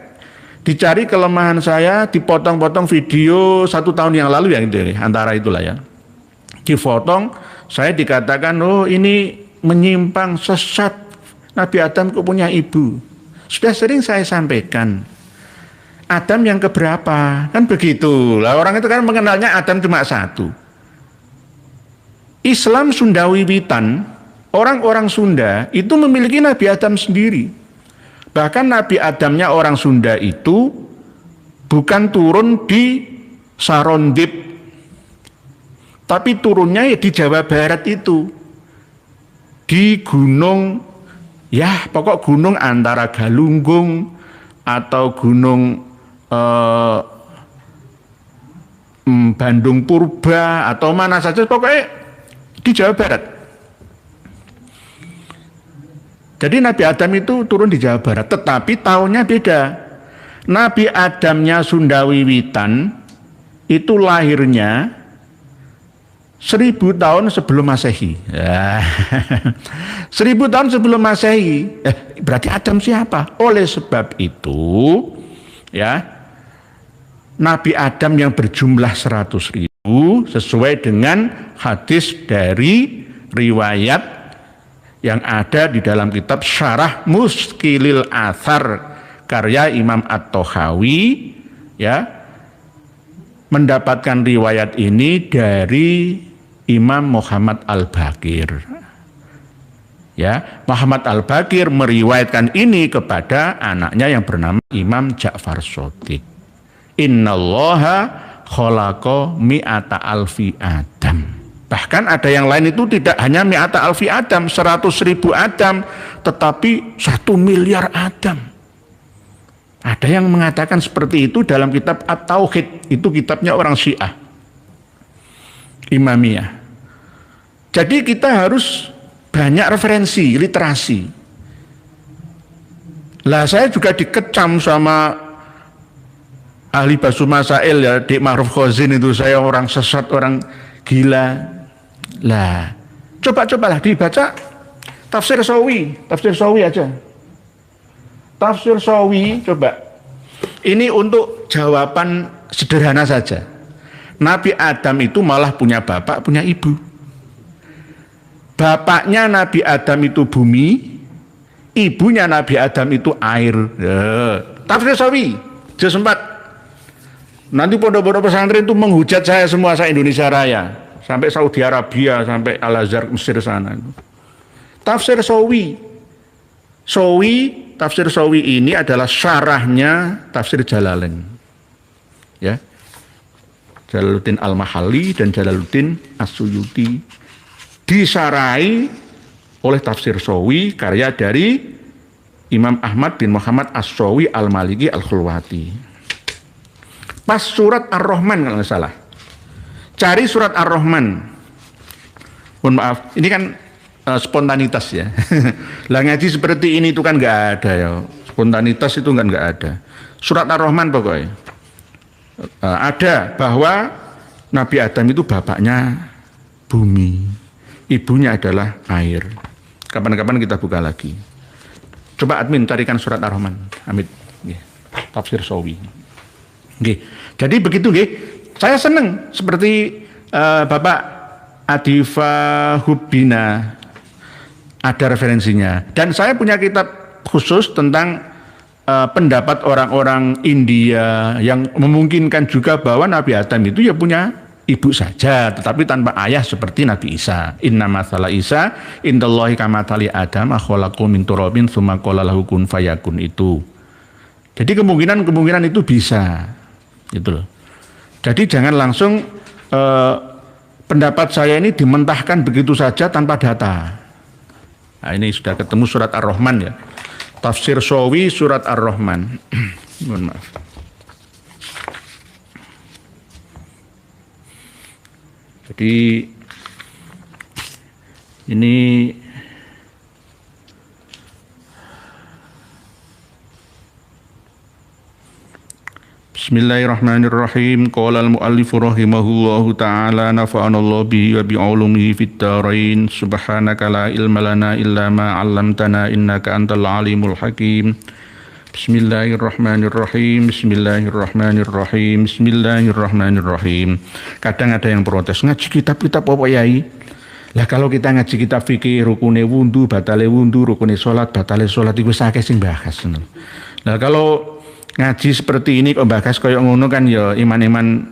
dicari kelemahan saya, dipotong-potong video 1 tahun yang lalu ya, gitu, antara itulah ya. Dipotong, saya dikatakan, oh ini menyimpang, sesat. Nabi Adam kok punya ibu. Sudah sering saya sampaikan. Adam yang keberapa? Kan begitu. Lah orang itu kan mengenalnya Adam cuma satu. Islam Sunda Wiwitan, orang-orang Sunda itu memiliki Nabi Adam sendiri. Bahkan Nabi Adamnya orang Sunda itu bukan turun di Sarondip, tapi turunnya ya di Jawa Barat itu. Di gunung, ya pokok gunung antara Galunggung atau gunung Bandung Purba atau mana saja, pokoknya di Jawa Barat. Jadi Nabi Adam itu turun di Jawa Barat, tetapi tahunnya beda. Nabi Adamnya Sunda Wiwitan itu lahirnya 1000 tahun sebelum Masehi. Ya. 1000 tahun sebelum Masehi. Berarti Adam siapa? Oleh sebab itu, ya, Nabi Adam yang berjumlah 100.000 sesuai dengan hadis dari riwayat yang ada di dalam kitab Syarah Muskilil Athar karya Imam At-Tahawi, ya, mendapatkan riwayat ini dari Imam Muhammad Al-Baqir. Ya, Muhammad Al-Baqir meriwayatkan ini kepada anaknya yang bernama Imam Ja'far Shadiq. Innallaha khalaqa mi'ata alfi Adam. Bahkan ada yang lain itu tidak hanya mi'ata alfi Adam, 100.000 Adam, tetapi 1 miliar Adam. Ada yang mengatakan seperti itu dalam kitab At-Tauhid, itu kitabnya orang Syiah, Imamiyah. Jadi kita harus banyak referensi, literasi. Lah saya juga dikecam sama ahli Basu Masail ya, Dik Ma'ruf Khozin itu, saya orang sesat, orang gila. Lah, coba-cobalah dibaca tafsir Sawi aja. Tafsir Sawi, coba. Ini untuk jawaban sederhana saja. Nabi Adam itu malah punya bapak, punya ibu. Bapaknya Nabi Adam itu bumi, ibunya Nabi Adam itu air. Tafsir Sawi, dia sempat. Nanti pondok-pondok pesantren itu menghujat saya semua, saya Indonesia Raya. Sampai Saudi Arabia, sampai Al-Azhar Mesir sana. Tafsir Sawi. Tafsir Sawi ini adalah syarahnya tafsir Jalalain. Ya. Jalaluddin Al-Mahalli dan Jalaluddin As-Suyuti disarai oleh tafsir Sawi karya dari Imam Ahmad bin Muhammad As-Sawi Al-Maliki Al-Khulwati. Pas surat Ar-Rahman kalau nggak salah. Cari surat Ar-Rahman. Mohon maaf, ini kan spontanitas ya. Lah ngaji seperti ini itu kan nggak ada ya. Spontanitas itu kan nggak ada. Surat Ar-Rahman pokoknya. Ada bahwa Nabi Adam itu bapaknya bumi, ibunya adalah air. Kapan-kapan kita buka lagi. Coba admin carikan surat Ar-Rahman. Amit. Tafsir Sawi. Jadi begitu nggih. Saya senang seperti Bapak Adifa Hubina ada referensinya. Dan saya punya kitab khusus tentang pendapat orang-orang India yang memungkinkan juga bahwa Nabi Adam itu ya punya ibu saja, tetapi tanpa ayah seperti Nabi Isa. Inna mathala Isa indallahi kamathali Adam khalaqahu min turabin tsumma qala lahu kun fayakun itu. Jadi kemungkinan itu bisa. Gitu loh. Jadi jangan langsung pendapat saya ini dimentahkan begitu saja tanpa data. Nah, ini sudah ketemu surat Ar-Rahman ya. Tafsir Sawi surat Ar-Rahman. Mohon maaf. Jadi ini Bismillahirrahmanirrahim. Qala al-mu'allifu rahimahullahu ta'ala nafa'anallahu bihi wa bi'ulumihi fid dharain. Subhanaka la ilma lana illa ma 'allamtana innaka antal alimul hakim. Bismillahirrahmanirrahim. Bismillahirrahmanirrahim. Bismillahirrahmanirrahim. Kadang ada yang protes, ngaji kitab-kitab apa yai? Lah kalau kita ngaji kitab fikih rukune wundu, batale wundu, rukune salat, batale salat iku akeh sing bahas. Lah kalau ngaji seperti ini kok bahas koyo ngono kan ya iman-iman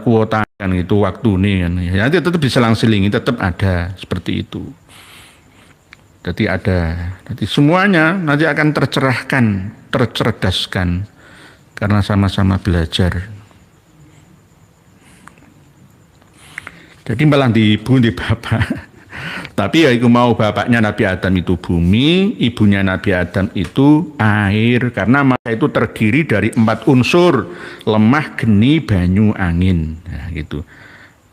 kuota kan itu waktu nih kan. Ya tetap diselang-selingi, tetap ada seperti itu. Jadi ada, nanti semuanya nanti akan tercerahkan, tercerdaskan karena sama-sama belajar. Jadi malah dibunuh bapak. Tapi ya itu mau bapaknya Nabi Adam itu bumi, ibunya Nabi Adam itu air. Karena masa itu terdiri dari 4 unsur, lemah, geni, banyu, angin. Nah, gitu.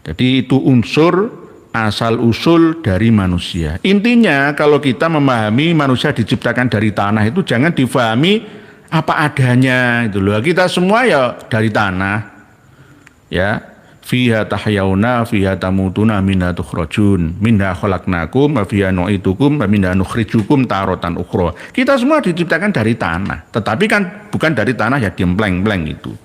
Jadi itu unsur asal usul dari manusia. Intinya kalau kita memahami manusia diciptakan dari tanah itu jangan difahami apa adanya itu loh. Kita semua ya dari tanah. Ya. Fiha tahyauna fiha tamutuna minha tukhrajun minha khalaqnakum wa fiha nu'idukum wa minha nukhrijukum taratan ukhra. Kita semua diciptakan dari tanah, tetapi kan bukan dari tanah ya diempleng-empleng itu.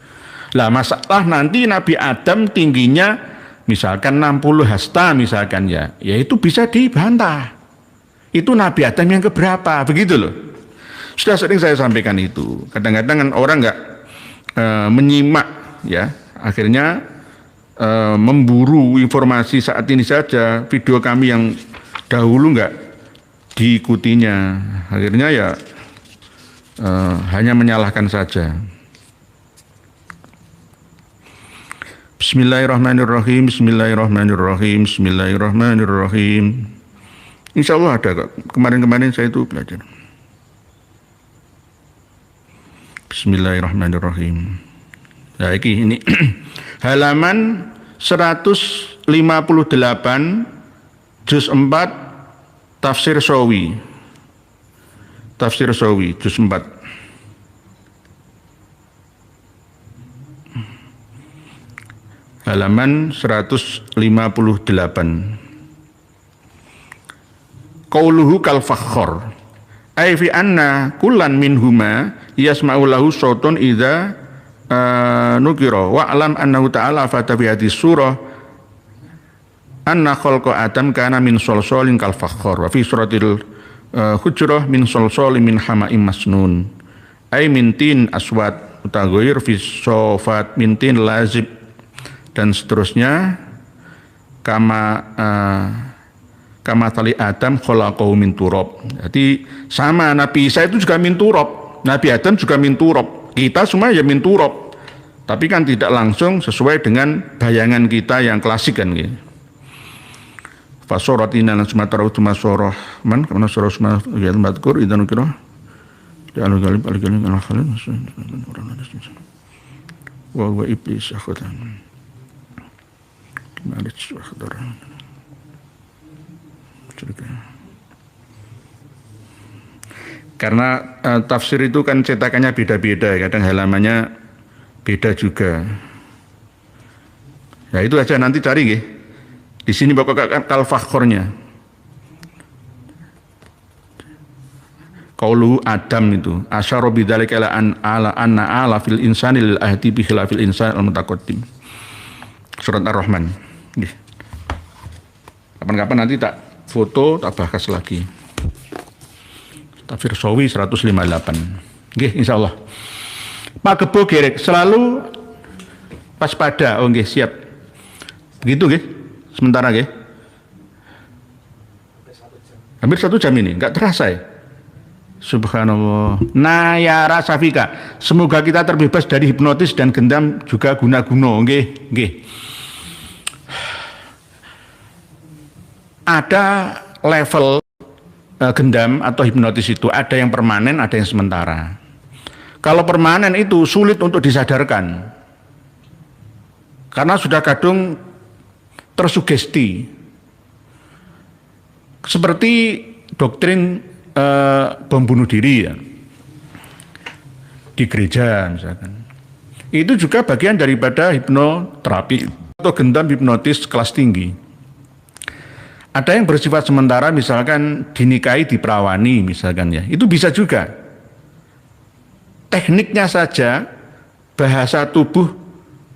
Lah masalah nanti Nabi Adam tingginya misalkan 60 hasta misalkan ya itu bisa dibantah. Itu Nabi Adam yang keberapa, begitu loh. Sudah sering saya sampaikan itu. Kadang-kadang kan orang nggak menyimak ya, akhirnya memburu informasi saat ini saja, video kami yang dahulu nggak diikutinya, akhirnya ya hanya menyalahkan saja. Bismillahirrahmanirrahim. Bismillahirrahmanirrahim. Bismillahirrahmanirrahim. Insya Allah ada kok. Kemarin-kemarin saya itu belajar. Bismillahirrahmanirrahim. Nah, ini halaman 158 juz 4 tafsir Sawi. Tafsir Sawi juz 4. Halaman 158. Qauluhu kal fakhor. Ai fi anna kullan minhuma yasma'u lahu sautun idza nukira wa alam annahu ta'ala fata bi hadis surah anna khalqa adam kana min solsolin kal fakhor wa fi suratil hujrah min solsolin min hama'im masnun ay min tin aswad mutaghayyir fi sofat min tin lazib dan seterusnya kama tali Adam khalaqahu min turab. Jadi sama Nabi Isa itu juga min turab, Nabi Adam juga min turab, kita semua ya min turab. Tapi kan tidak langsung sesuai dengan bayangan kita yang klasik kan gitu. Fasuratina lan sumatara utama surah man kana surah sumatara ya madkur idan kira ya al-galib al-galib al-khalid wa iblis akhatan malik akhdar. Karena tafsir itu kan cetakannya beda-beda, kadang halamannya beda juga. Ya itu aja nanti cari nggih. Di sini pokoknya kal fakhornya. Qaulu Adam itu asyara bidzalika ala anna fil insani lil ahdi bi khilafil insan al mutaqaddim. Surat Ar-Rahman. Nggih. Kapan-kapan nanti tak foto, tak bahas lagi. Tafsir Sawi 158. Nggih, insyaallah. Pak Gebo Gerek selalu waspada. Oh nggih, siap. Begitu nggih. Sementara nggih. Hampir 1 jam ini, enggak terasa ya. Subhanallah. Nayara Safika. Semoga kita terbebas dari hipnotis dan gendam juga guna-guna. Nggih, nggih. Ada level gendam atau hipnotis itu, ada yang permanen, ada yang sementara. Kalau permanen itu sulit untuk disadarkan. Karena sudah kadung tersugesti. Seperti doktrin bom bunuh diri ya, di gereja misalkan. Itu juga bagian daripada hipnoterapi atau gentam hipnotis kelas tinggi. Ada yang bersifat sementara, misalkan dinikahi, diperawani misalkan ya, itu bisa juga. Tekniknya saja, bahasa tubuh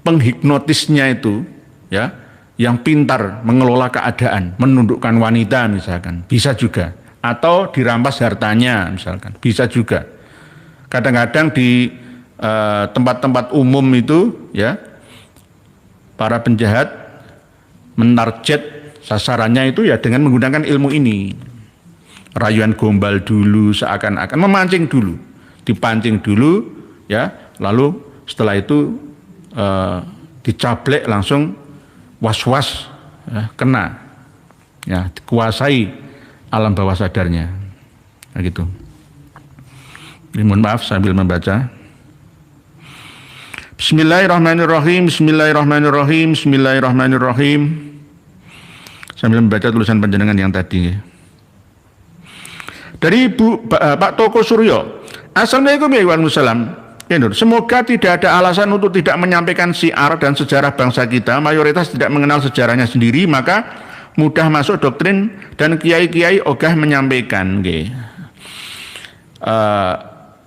penghipnotisnya itu ya, yang pintar mengelola keadaan, menundukkan wanita misalkan, bisa juga. Atau dirampas hartanya misalkan, bisa juga. Kadang-kadang di tempat-tempat umum itu ya, para penjahat menarget sasarannya itu ya dengan menggunakan ilmu ini. Rayuan gombal dulu, seakan-akan memancing dulu, dipancing dulu ya, lalu setelah itu dicablek langsung was-was ya, kena ya, dikuasai alam bawah sadarnya. Nah, gitu. Mohon maaf sambil membaca. Bismillahirrahmanirrahim, bismillahirrahmanirrahim, bismillahirrahmanirrahim. Sambil membaca tulisan panjenengan yang tadi. Dari Pak Toko Suryo. Assalamualaikum ya Waalaikumsalam. Semoga tidak ada alasan untuk tidak menyampaikan syiar dan sejarah bangsa kita. Mayoritas tidak mengenal sejarahnya sendiri, maka mudah masuk doktrin dan kiai-kiai ogah menyampaikan.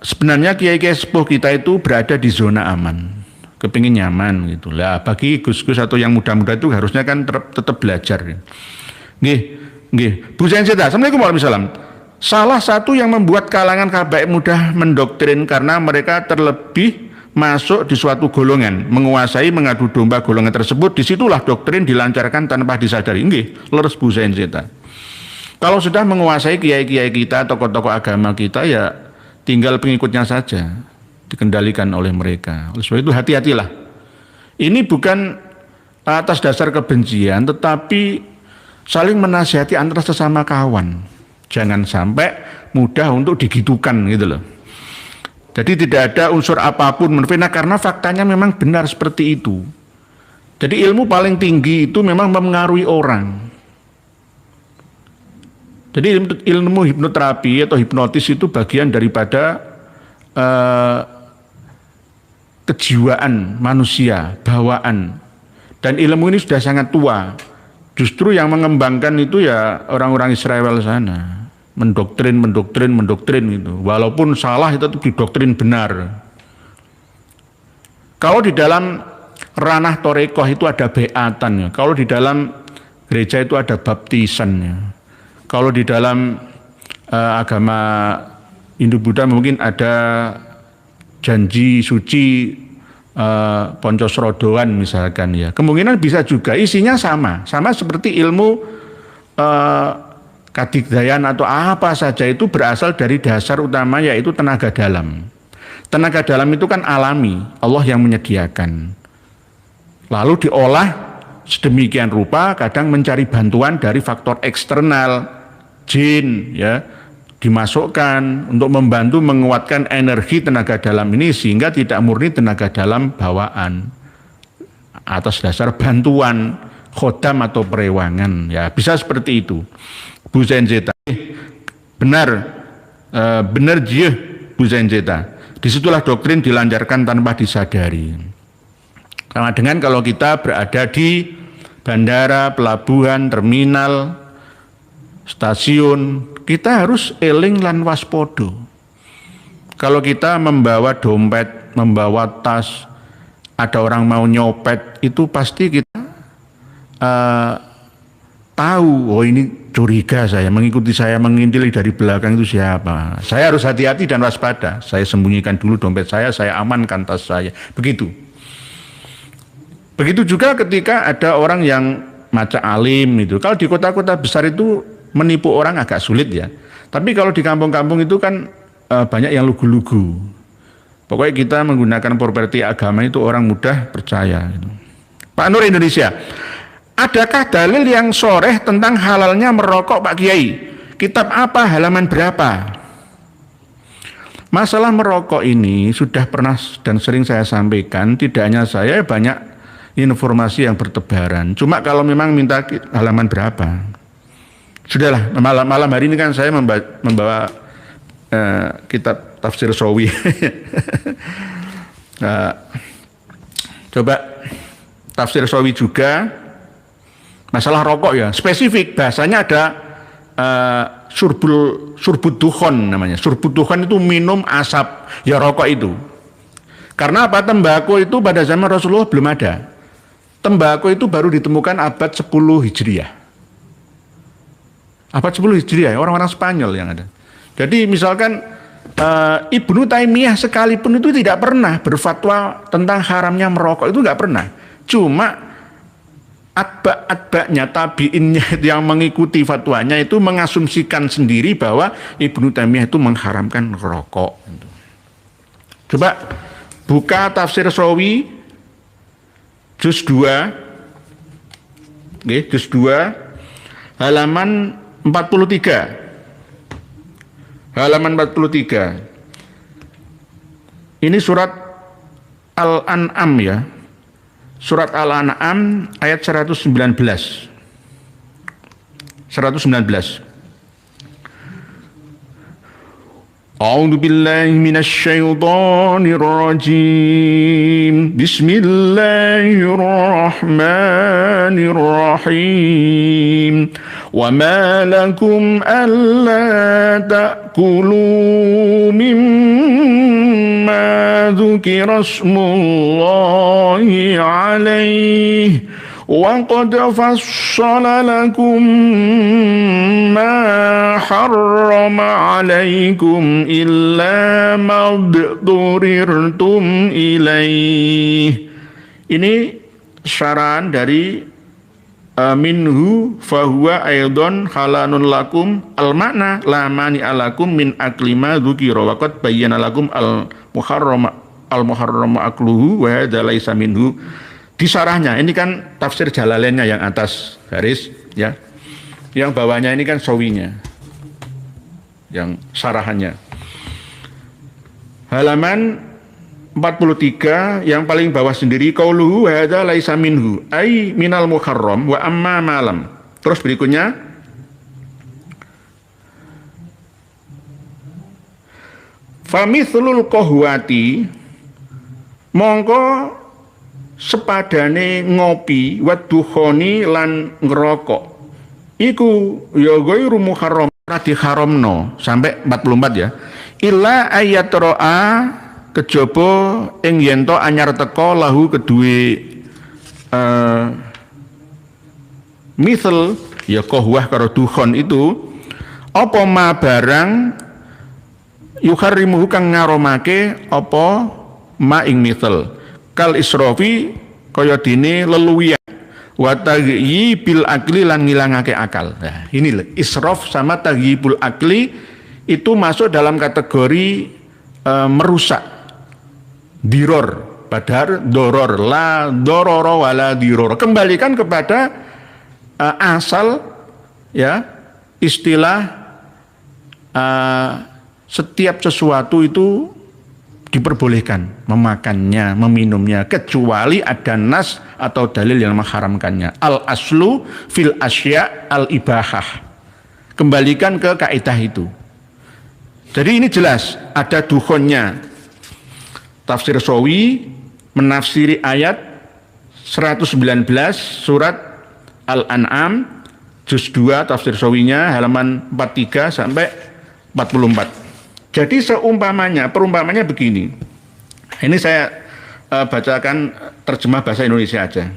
Sebenarnya kiai-kiai sepuh kita itu berada di zona aman, kepingin nyaman gitu lah. Bagi gus-gus atau yang muda-muda itu harusnya kan tetap belajar. Bu Zainseta, Assalamualaikum warahmatullahi wabarakatuh. Salah satu yang membuat kalangan kabaib mudah mendoktrin karena mereka terlebih masuk di suatu golongan, menguasai, mengadu domba golongan tersebut. Disitulah doktrin dilancarkan tanpa disadari. Leres Bu Zainseta. Kalau sudah menguasai kiai-kiai kita, tokoh-tokoh agama kita, ya tinggal pengikutnya saja, dikendalikan oleh mereka. Oleh sebab itu hati-hatilah. Ini bukan atas dasar kebencian, tetapi saling menasihati antara sesama kawan. Jangan sampai mudah untuk digitukan gitu loh. Jadi tidak ada unsur apapun menfitnah karena faktanya memang benar seperti itu. Jadi ilmu paling tinggi itu memang mempengaruhi orang. Jadi ilmu hipnoterapi atau hipnotis itu bagian daripada kejiwaan manusia, bawaan. Dan ilmu ini sudah sangat tua. Justru yang mengembangkan itu ya orang-orang Israel sana. Mendoktrin gitu. Walaupun salah itu didoktrin benar. Kalau di dalam ranah torekoh itu ada beatannya. Kalau di dalam gereja itu ada baptisannya. Kalau di dalam agama Hindu-Buddha mungkin ada janji suci Poncosrodoan misalkan ya. Kemungkinan bisa juga isinya sama seperti ilmu kadigdayan atau apa saja itu berasal dari dasar utama yaitu tenaga dalam. Tenaga dalam itu kan alami, Allah yang menyediakan. Lalu diolah sedemikian rupa, kadang mencari bantuan dari faktor eksternal, jin ya, dimasukkan untuk membantu menguatkan energi tenaga dalam ini sehingga tidak murni tenaga dalam bawaan atas dasar bantuan khodam atau perewangan ya, bisa seperti itu. Bu Zainseta, benar jih Bu Zainseta. Disitulah doktrin dilancarkan tanpa disadari. Sama dengan kalau kita berada di bandara, pelabuhan, terminal, stasiun, kita harus eling lan waspodo. Kalau kita membawa dompet, membawa tas, ada orang mau nyopet, itu pasti kita tahu, oh ini curiga saya, mengikuti saya, mengintili dari belakang itu siapa. Saya harus hati-hati dan waspada. Saya sembunyikan dulu dompet saya amankan tas saya. Begitu. Begitu juga ketika ada orang yang maca alim itu. Kalau di kota-kota besar itu menipu orang agak sulit ya. Tapi kalau di kampung-kampung itu kan banyak yang lugu-lugu. Pokoknya kita menggunakan properti agama itu orang mudah percaya. Gitu. Pak Nur Indonesia. Adakah dalil yang soreh tentang halalnya merokok Pak Kiai? Kitab apa, halaman berapa? Masalah merokok ini sudah pernah dan sering saya sampaikan, tidak hanya saya, banyak informasi yang bertebaran. Cuma kalau memang minta halaman berapa, sudahlah. Malam hari ini kan saya membawa kitab tafsir Sawi. Coba tafsir Sawi juga masalah rokok ya, spesifik bahasanya ada surbut dukhon namanya. Surbut dukhon itu minum asap, ya rokok itu. Karena apa? Tembakau itu pada zaman Rasulullah belum ada. Tembakau itu baru ditemukan abad 10 Hijriah. Abad 10 Hijriah, orang-orang Spanyol yang ada. Jadi misalkan Ibnu Taimiyah sekalipun itu tidak pernah berfatwa tentang haramnya merokok, itu nggak pernah. Cuma atba'nya, tabiinnya yang mengikuti fatwanya itu mengasumsikan sendiri bahwa Ibnu Taimiyah itu mengharamkan rokok. Coba buka tafsir Sawi juz 2, juz 2 halaman 43. Halaman 43. Ini surat Al-An'am ya. Surat Al-An'am ayat 119. 119. A'udzu billahi minasy syaithanir rajim. Bismillahirrahmanirrahim. Wa ma lakum alla ta'kulu mimma dzukira ismullahi 'alaihi wa qad fassala lakum ma harrama 'alaikum illa ma dhurrirtum ilaih. Ini syarahan dari minhu fahuwa aidon halanun lakum al makna la mani alakum min aklima dzukira wa qad bayyana lakum al muharrama akluhu wa hadza laisa minhu. Di syarahnya ini kan tafsir Jalalainnya yang atas garis ya, yang bawahnya ini kan Sawinya yang syarahannya. Halaman 43 yang paling bawah sendiri, qauluhu hadza laisa minhu ai minal muharram wa amma malam. Terus berikutnya famithlul qahwati, mongko sepadane ngopi wadukhoni lan ngerokok iku ya ghairu muharram, ora diharamno sampai 44 ya. Illa ayat ro'a kejaba ing yen to anyar teka lahu kedue misal ya kohwah karo dukhon itu apa ma barang yuharrimuhu kang ngaromake apa ma ing misal kal israfi kaya dene leluwian wa tagyibil akli lan ngilangake akal. Nah, ini loh, israf sama tagyibul akli itu masuk dalam kategori merusak. Diror, padahal doror, la dororo wala diror. Kembalikan kepada asal ya istilah setiap sesuatu itu diperbolehkan memakannya, meminumnya, kecuali ada nas atau dalil yang mengharamkannya. Al aslu fil asya al ibahah. Kembalikan ke kaidah itu. Jadi ini jelas ada dukhonnya. Tafsir Sawi menafsiri ayat 119 surat Al-An'am juz 2 tafsir Sawinya halaman 43 sampai 44. Jadi perumpamannya begini. Ini saya bacakan terjemah bahasa Indonesia aja.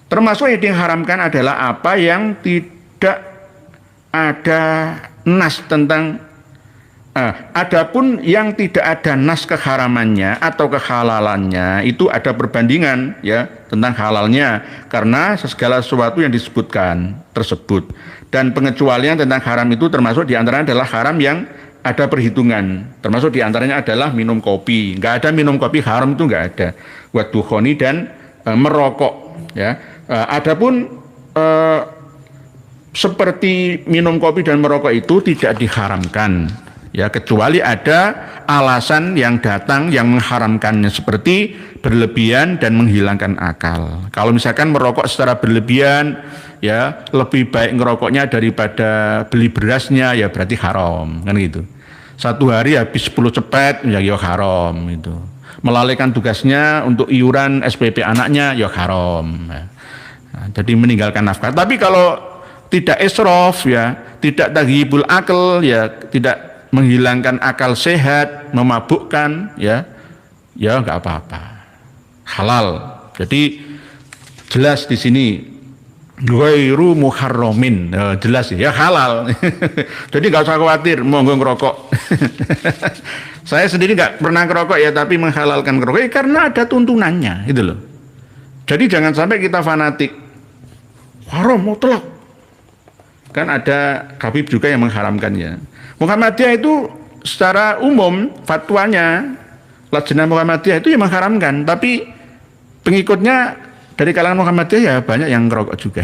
Termasuk yang diharamkan adalah apa yang tidak ada nas tentang adapun yang tidak ada nas keharamannya atau kehalalannya itu ada perbandingan ya tentang halalnya karena segala sesuatu yang disebutkan tersebut, dan pengecualian tentang haram itu termasuk diantaranya adalah haram yang ada perhitungan, termasuk diantaranya adalah minum kopi. Nggak ada minum kopi haram, itu nggak ada. Wadukhoni dan merokok ya. Adapun seperti minum kopi dan merokok itu tidak diharamkan. Ya, kecuali ada alasan yang datang yang mengharamkannya seperti berlebihan dan menghilangkan akal. Kalau misalkan merokok secara berlebihan, ya lebih baik ngerokoknya daripada beli berasnya, ya berarti haram, kan gitu. Satu hari habis 10 cepet, ya haram itu. Melalaikan tugasnya untuk iuran SPP anaknya, ya haram. Nah, jadi meninggalkan nafkah. Tapi kalau tidak israf, ya tidak taghibul akal, ya tidak menghilangkan akal sehat, memabukkan, ya nggak apa-apa, halal. Jadi jelas di sini ghairu muharramin, jelas ya halal. Jadi nggak usah khawatir monggo ngerokok. Saya sendiri nggak pernah ngerokok ya, tapi menghalalkan ngerokok karena ada tuntunannya, itu loh. Jadi jangan sampai kita fanatik haram mutlak. Kan ada Habib juga yang mengharamkannya. Muhammadiyah itu secara umum fatwanya Lajnah Muhammadiyah itu yang mengharamkan, tapi pengikutnya dari kalangan Muhammadiyah ya banyak yang ngerokok juga.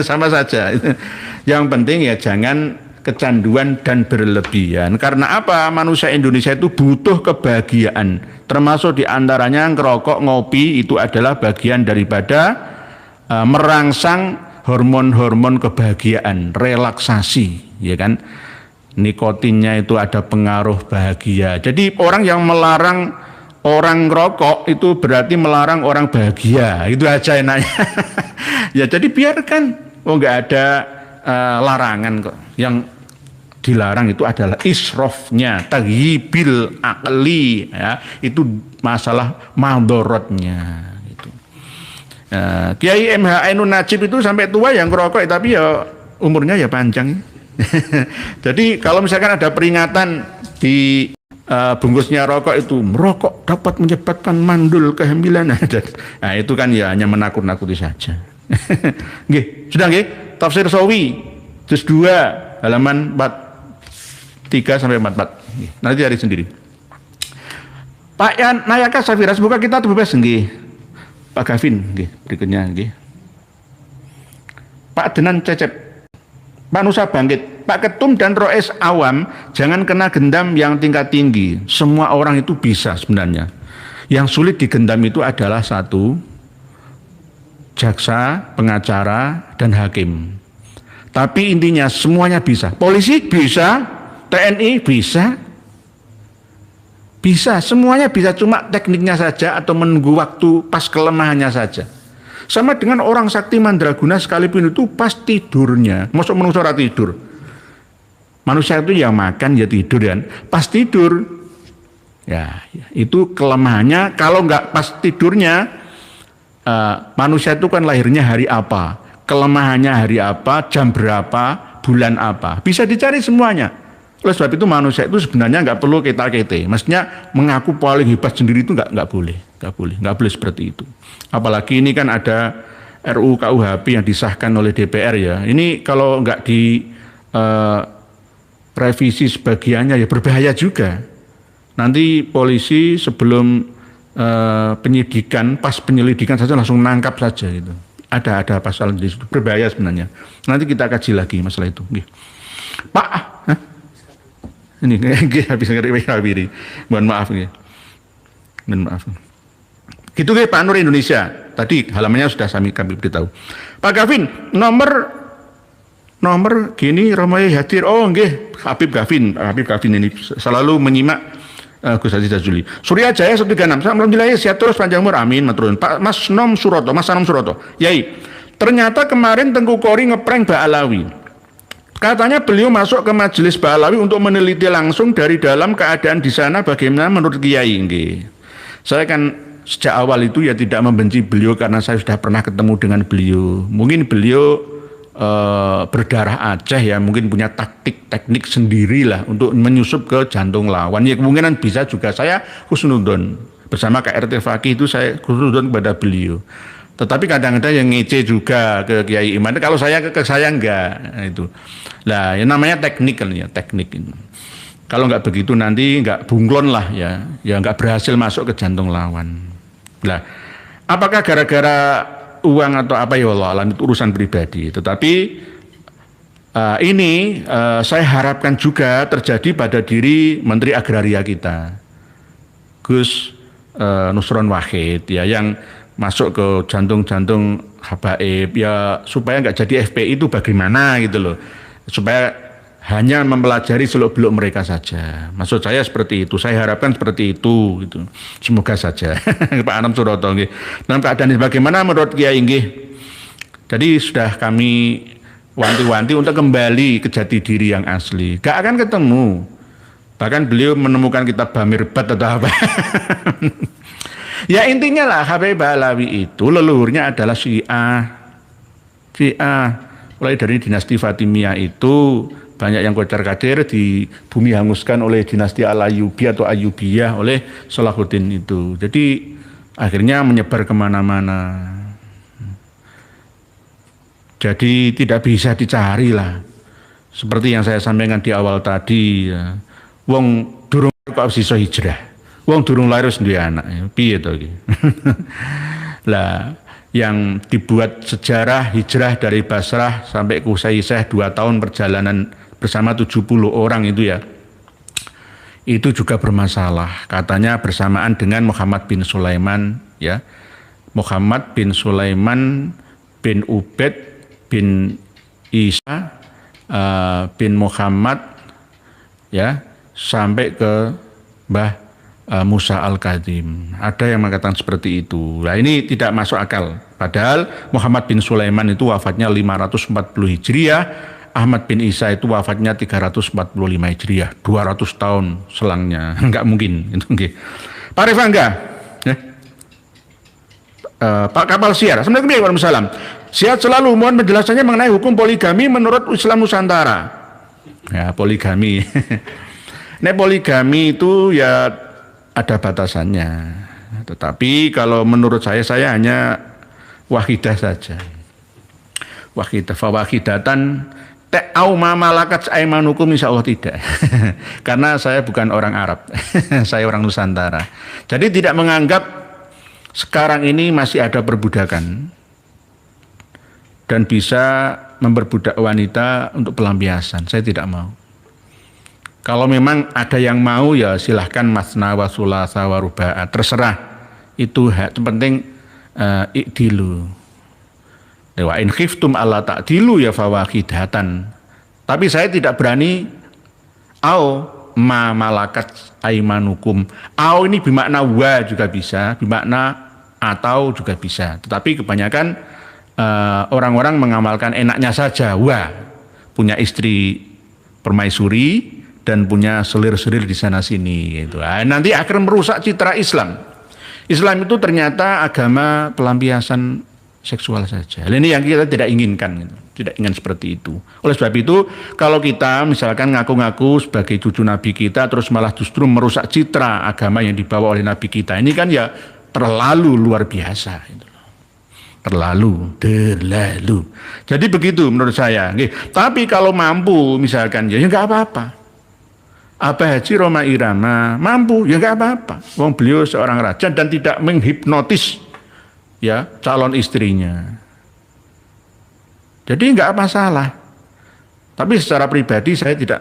Sama saja. Yang penting ya jangan kecanduan dan berlebihan. Karena apa? Manusia Indonesia itu butuh kebahagiaan. Termasuk diantaranya ngerokok, ngopi itu adalah bagian daripada merangsang hormon-hormon kebahagiaan, relaksasi, ya kan? Nikotinnya itu ada pengaruh bahagia. Jadi orang yang melarang orang rokok itu berarti melarang orang bahagia. Itu aja enaknya. Ya jadi biarkan. Oh nggak ada larangan kok. Yang dilarang itu adalah israfnya, taghibil akli, ya. Itu masalah madorotnya. Gitu. Kiai MH Ainun Najib itu sampai tua yang ngerokok, tapi ya umurnya ya panjang. Jadi kalau misalkan ada peringatan di bungkusnya rokok itu merokok dapat menyebabkan mandul kehamilan, nah itu kan ya hanya menakut-nakuti saja. Nggih, sudah nggih. Tafsir Sawi juz 2 halaman 43 sampai 44. Nanti cari sendiri. Pak Nayaka Safira, semoga kita terbebas nggih. Pak Gavin nggih, berikutnya nggih. Pak Denan Cecep, Pak Nusa Bangkit, Pak Ketum dan Roes Awam, jangan kena gendam yang tingkat tinggi. Semua orang itu bisa sebenarnya. Yang sulit digendam itu adalah satu, jaksa, pengacara, dan hakim. Tapi intinya semuanya bisa. Polisi bisa, TNI bisa, semuanya bisa. Cuma tekniknya saja atau menunggu waktu pas kelemahannya saja. Sama dengan orang sakti mandraguna sekalipun itu pas tidurnya. Masuk manusia ora tidur. Manusia itu ya makan ya tidur kan. Pas tidur ya itu kelemahannya. Kalau nggak pas tidurnya manusia itu kan lahirnya hari apa, kelemahannya hari apa, jam berapa, bulan apa. Bisa dicari semuanya. Oleh sebab itu manusia itu sebenarnya nggak perlu kete-kete. Maksudnya mengaku paling hebat sendiri itu nggak boleh seperti itu. Apalagi ini kan ada RUU KUHP yang disahkan oleh DPR ya. Ini kalau nggak di revisi sebagiannya ya berbahaya juga. Nanti polisi sebelum penyidikan, pas penyelidikan saja langsung nangkap saja gitu. Ada pasal di situ, berbahaya sebenarnya. Nanti kita kaji lagi masalah itu. Pak, ini habis ngeri. Mohon maaf nih. Mohon maaf. Gitu Pak Nur Indonesia. Tadi halamannya sudah kami beritahu. Pak Gavin, nomor gini Romoy hadir. Oh nggih, Habib Gavin ini selalu menyimak Gus Haji Jazuli. Surya Jaya 136. Alhamdulillah sehat terus panjang umur amin maturun. Pak Mas Sanom Suroto. Yai, ternyata kemarin Tengku Kori ngeprank Mbak Alawi. Katanya beliau masuk ke majelis Mbak Alawi untuk meneliti langsung dari dalam keadaan di sana bagaimana menurut Kiai. Nggih. Saya kan sejak awal itu ya tidak membenci beliau karena saya sudah pernah ketemu dengan beliau. Mungkin beliau berdarah Aceh ya, mungkin punya teknik sendirilah untuk menyusup ke jantung lawan. Ya kemungkinan bisa juga. Saya husnudon bersama KRT Fakih itu saya husnudon kepada beliau. Tetapi kadang-kadang yang ngece juga ke Kiai Iman. Kalau saya ke saya enggak, itu. Lah, yang namanya teknik ini. Kalau enggak begitu nanti enggak bunglon lah ya enggak berhasil masuk ke jantung lawan. Lah, apakah gara-gara uang atau apa ya Allah alam itu urusan pribadi. Tetapi Saya harapkan juga terjadi pada diri Menteri Agraria kita, Gus Nusron Wahid, ya, yang masuk ke jantung-jantung habaib, ya, supaya nggak jadi FPI itu bagaimana gitu loh, supaya hanya mempelajari seluk-beluk mereka saja. Maksud saya seperti itu, saya harapkan seperti itu gitu. Semoga saja. Pak Anam Suroto nggih. Dalam keadaan ini bagaimana menurut Kiai nggih? Jadi sudah kami wanti-wanti untuk kembali ke jati diri yang asli. Gak akan ketemu. Bahkan beliau menemukan kitab Bamirbat atau apa. Ya intinya lah, Habib Alawi itu leluhurnya adalah Syiah. Mulai dari dinasti Fatimiyah itu banyak yang kocar-kacir di bumi hanguskan oleh dinasti Al-Ayyubi atau Ayyubiyah oleh Salahuddin itu. Jadi akhirnya menyebar kemana-mana. Jadi tidak bisa dicari lah. Seperti yang saya sampaikan di awal tadi, ya. Wong durung kok bisa hijrah. Wong durung lahir sendiri anak. Piye to iki? Lah, yang dibuat sejarah hijrah dari Basrah sampai Kusaisah 2 tahun perjalanan bersama 70 orang itu ya. Itu juga bermasalah. Katanya bersamaan dengan Muhammad bin Sulaiman, ya. Muhammad bin Sulaiman bin Ubaid bin Isa bin Muhammad, ya, sampai ke Mbah Musa Al-Kadhim. Ada yang mengatakan seperti itu. Nah, ini tidak masuk akal. Padahal Muhammad bin Sulaiman itu wafatnya 540 Hijriah, Ahmad bin Isa itu wafatnya 345 Hijriah, 200 tahun selangnya. Enggak mungkin itu nggih. Pak Rifangga, ya. Pak Kapal Siar. Assalamualaikum warahmatullahi wabarakatuh. Sehat selalu, mohon penjelasannya mengenai hukum poligami menurut Islam Nusantara. Ya, poligami. Nah, poligami itu ya ada batasannya. Tetapi kalau menurut saya hanya wahidah saja. Wahidah, fawahidatan ta'au ma malakat aimanukum, insya Allah tidak. Karena saya bukan orang Arab. Saya orang Nusantara. Jadi tidak menganggap sekarang ini masih ada perbudakan dan bisa memperbudak wanita untuk pelampiasan. Saya tidak mau. Kalau memang ada yang mau, ya silahkan masna wa thulatsa wa ruba', terserah. Itu hak, penting ikdilu. Wa in khiftum alla ta'dilu ya fawahidatan. Tapi saya tidak berani au ma malakat aimanukum. Au ini bermakna wa juga bisa, bermakna atau juga bisa. Tetapi kebanyakan orang-orang mengamalkan enaknya saja, wah, punya istri permaisuri dan punya selir-selir di sana sini gitu. Nah, nanti akan merusak citra Islam. Islam itu ternyata agama pelampiasan seksual saja. Ini yang kita tidak inginkan gitu. Tidak ingin seperti itu. Oleh sebab itu, kalau kita misalkan ngaku-ngaku sebagai cucu Nabi kita terus malah justru merusak citra agama yang dibawa oleh Nabi kita, ini kan ya terlalu luar biasa gitu. Terlalu. Jadi begitu menurut saya. Tapi kalau mampu misalkan, ya nggak apa-apa. Abah Haji Roma Irama mampu, ya nggak apa-apa. Wong beliau seorang raja dan tidak menghipnotis, ya, calon istrinya. Jadi nggak masalah. Tapi secara pribadi saya tidak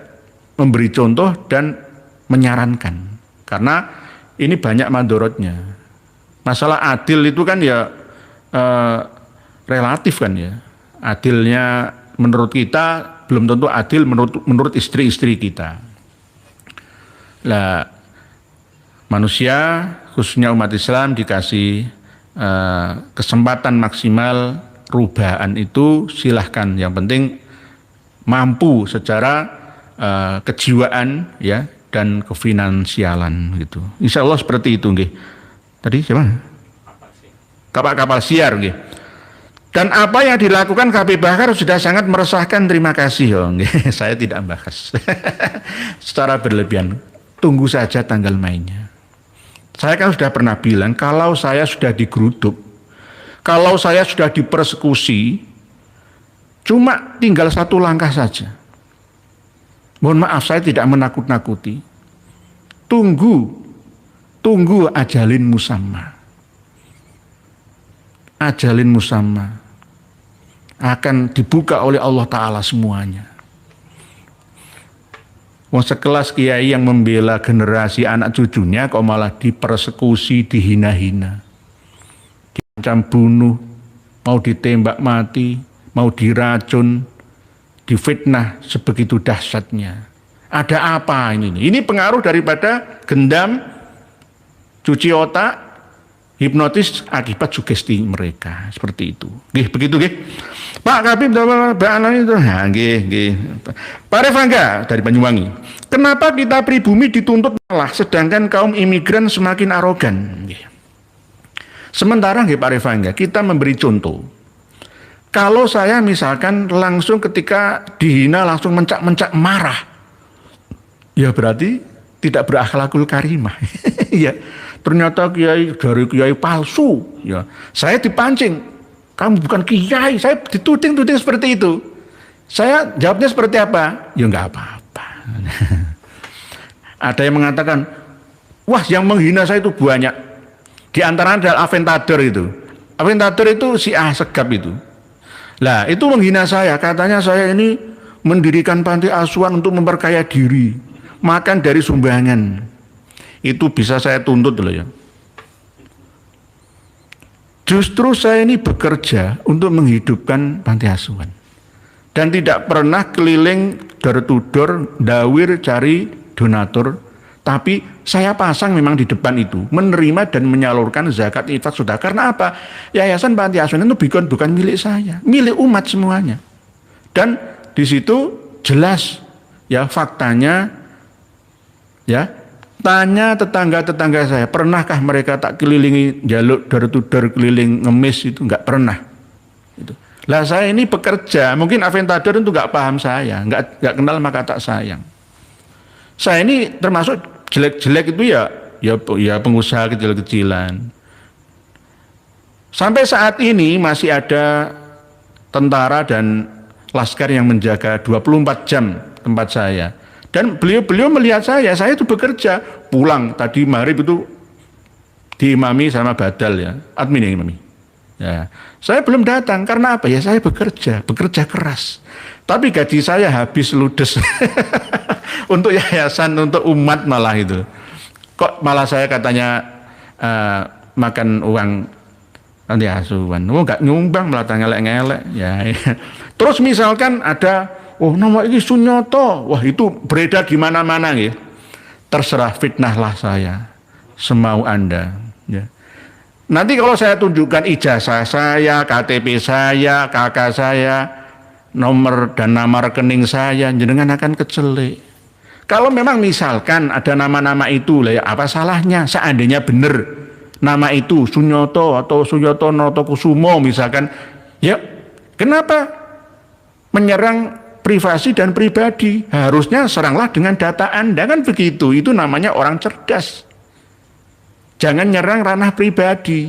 memberi contoh dan menyarankan. Karena ini banyak mandorotnya. Masalah adil itu kan ya relatif kan ya. Adilnya menurut kita belum tentu adil menurut istri-istri kita. Lah, manusia khususnya umat Islam dikasih kesempatan maksimal rubahan itu silahkan. Yang penting mampu secara kejiwaan, ya, dan kefinansialan gitu. Insya Allah seperti itu nggih. Tadi siapa? Kapal siar gitu. Dan apa yang dilakukan KB Bakar sudah sangat meresahkan, terima kasih. Saya tidak membahas secara berlebihan. Tunggu saja tanggal mainnya. Saya kan sudah pernah bilang, kalau saya sudah digeruduk, kalau saya sudah dipersekusi, cuma tinggal 1 langkah saja. Mohon maaf, saya tidak menakut-nakuti. Tunggu ajalin musamma. Ajalin musamma akan dibuka oleh Allah Ta'ala semuanya. Wong sekelas kiai yang membela generasi anak cucunya kok malah dipersekusi, dihina-hina, diancam bunuh, mau ditembak mati, mau diracun, difitnah sebegitu dahsyatnya. Ada apa ini? Ini pengaruh daripada gendam, cuci otak, hipnotis akibat sugesti mereka seperti itu. Begitu Pak Kabib itu. Pak Revangga dari Banyuwangi. Kenapa kita pribumi dituntut malah sedangkan kaum imigran semakin arogan? Sementara Pak Revangga, kita memberi contoh. Kalau saya misalkan langsung ketika dihina langsung mencak-mencak marah, ya berarti tidak berakhlakul karimah. Ya, ternyata kiai dari kiai palsu. Ya, saya dipancing. Kamu bukan kiai, saya dituding-tuding seperti itu. Saya jawabnya seperti apa? Ya enggak apa-apa. Ada yang mengatakan, wah yang menghina saya itu banyak. Di antaranya adalah Aventador itu. Aventador itu si Segap itu. Lah itu menghina saya, katanya saya ini mendirikan panti asuhan untuk memperkaya diri, makan dari sumbangan. Itu bisa saya tuntut loh ya. Justru saya ini bekerja untuk menghidupkan panti asuhan dan tidak pernah keliling door to door dawir cari donatur, tapi saya pasang memang di depan itu menerima dan menyalurkan zakat, infak, sedekah. Karena apa? Yayasan panti asuhan itu bukan milik saya, milik umat semuanya. Dan di situ jelas ya faktanya ya. Tanya tetangga-tetangga saya, pernahkah mereka tak kelilingi jaluk door to door keliling ngemis itu? Enggak pernah. Itu. Lah saya ini bekerja, mungkin Aventador itu enggak paham saya, enggak kenal maka tak sayang. Saya ini termasuk jelek-jelek itu ya pengusaha kecil-kecilan. Sampai saat ini masih ada tentara dan laskar yang menjaga 24 jam tempat saya. Dan beliau melihat saya itu bekerja, pulang tadi maghrib itu diimami sama badal ya, admin yang imami. Ya, saya belum datang karena apa ya? Saya bekerja keras. Tapi gaji saya habis ludes untuk yayasan, untuk umat malah itu. Kok malah saya katanya makan uang panti asuhan. Oh enggak nyumbang malah ngelek-ngelek ya. Terus misalkan ada nama ini Sunyoto, wah itu beredar di mana-mana ya. Terserah, fitnahlah saya, semau Anda. Ya. Nanti kalau saya tunjukkan ijazah saya, KTP saya, KK saya, nomor dan nama rekening saya, jenengan akan kecelik. Kalau memang misalkan ada nama-nama itu, lah ya apa salahnya? Seandainya benar nama itu Sunyoto atau Sunyoto Notokusumo misalkan, ya kenapa menyerang privasi dan pribadi? Harusnya seranglah dengan data Anda, kan begitu. Itu namanya orang cerdas. Jangan nyerang ranah pribadi.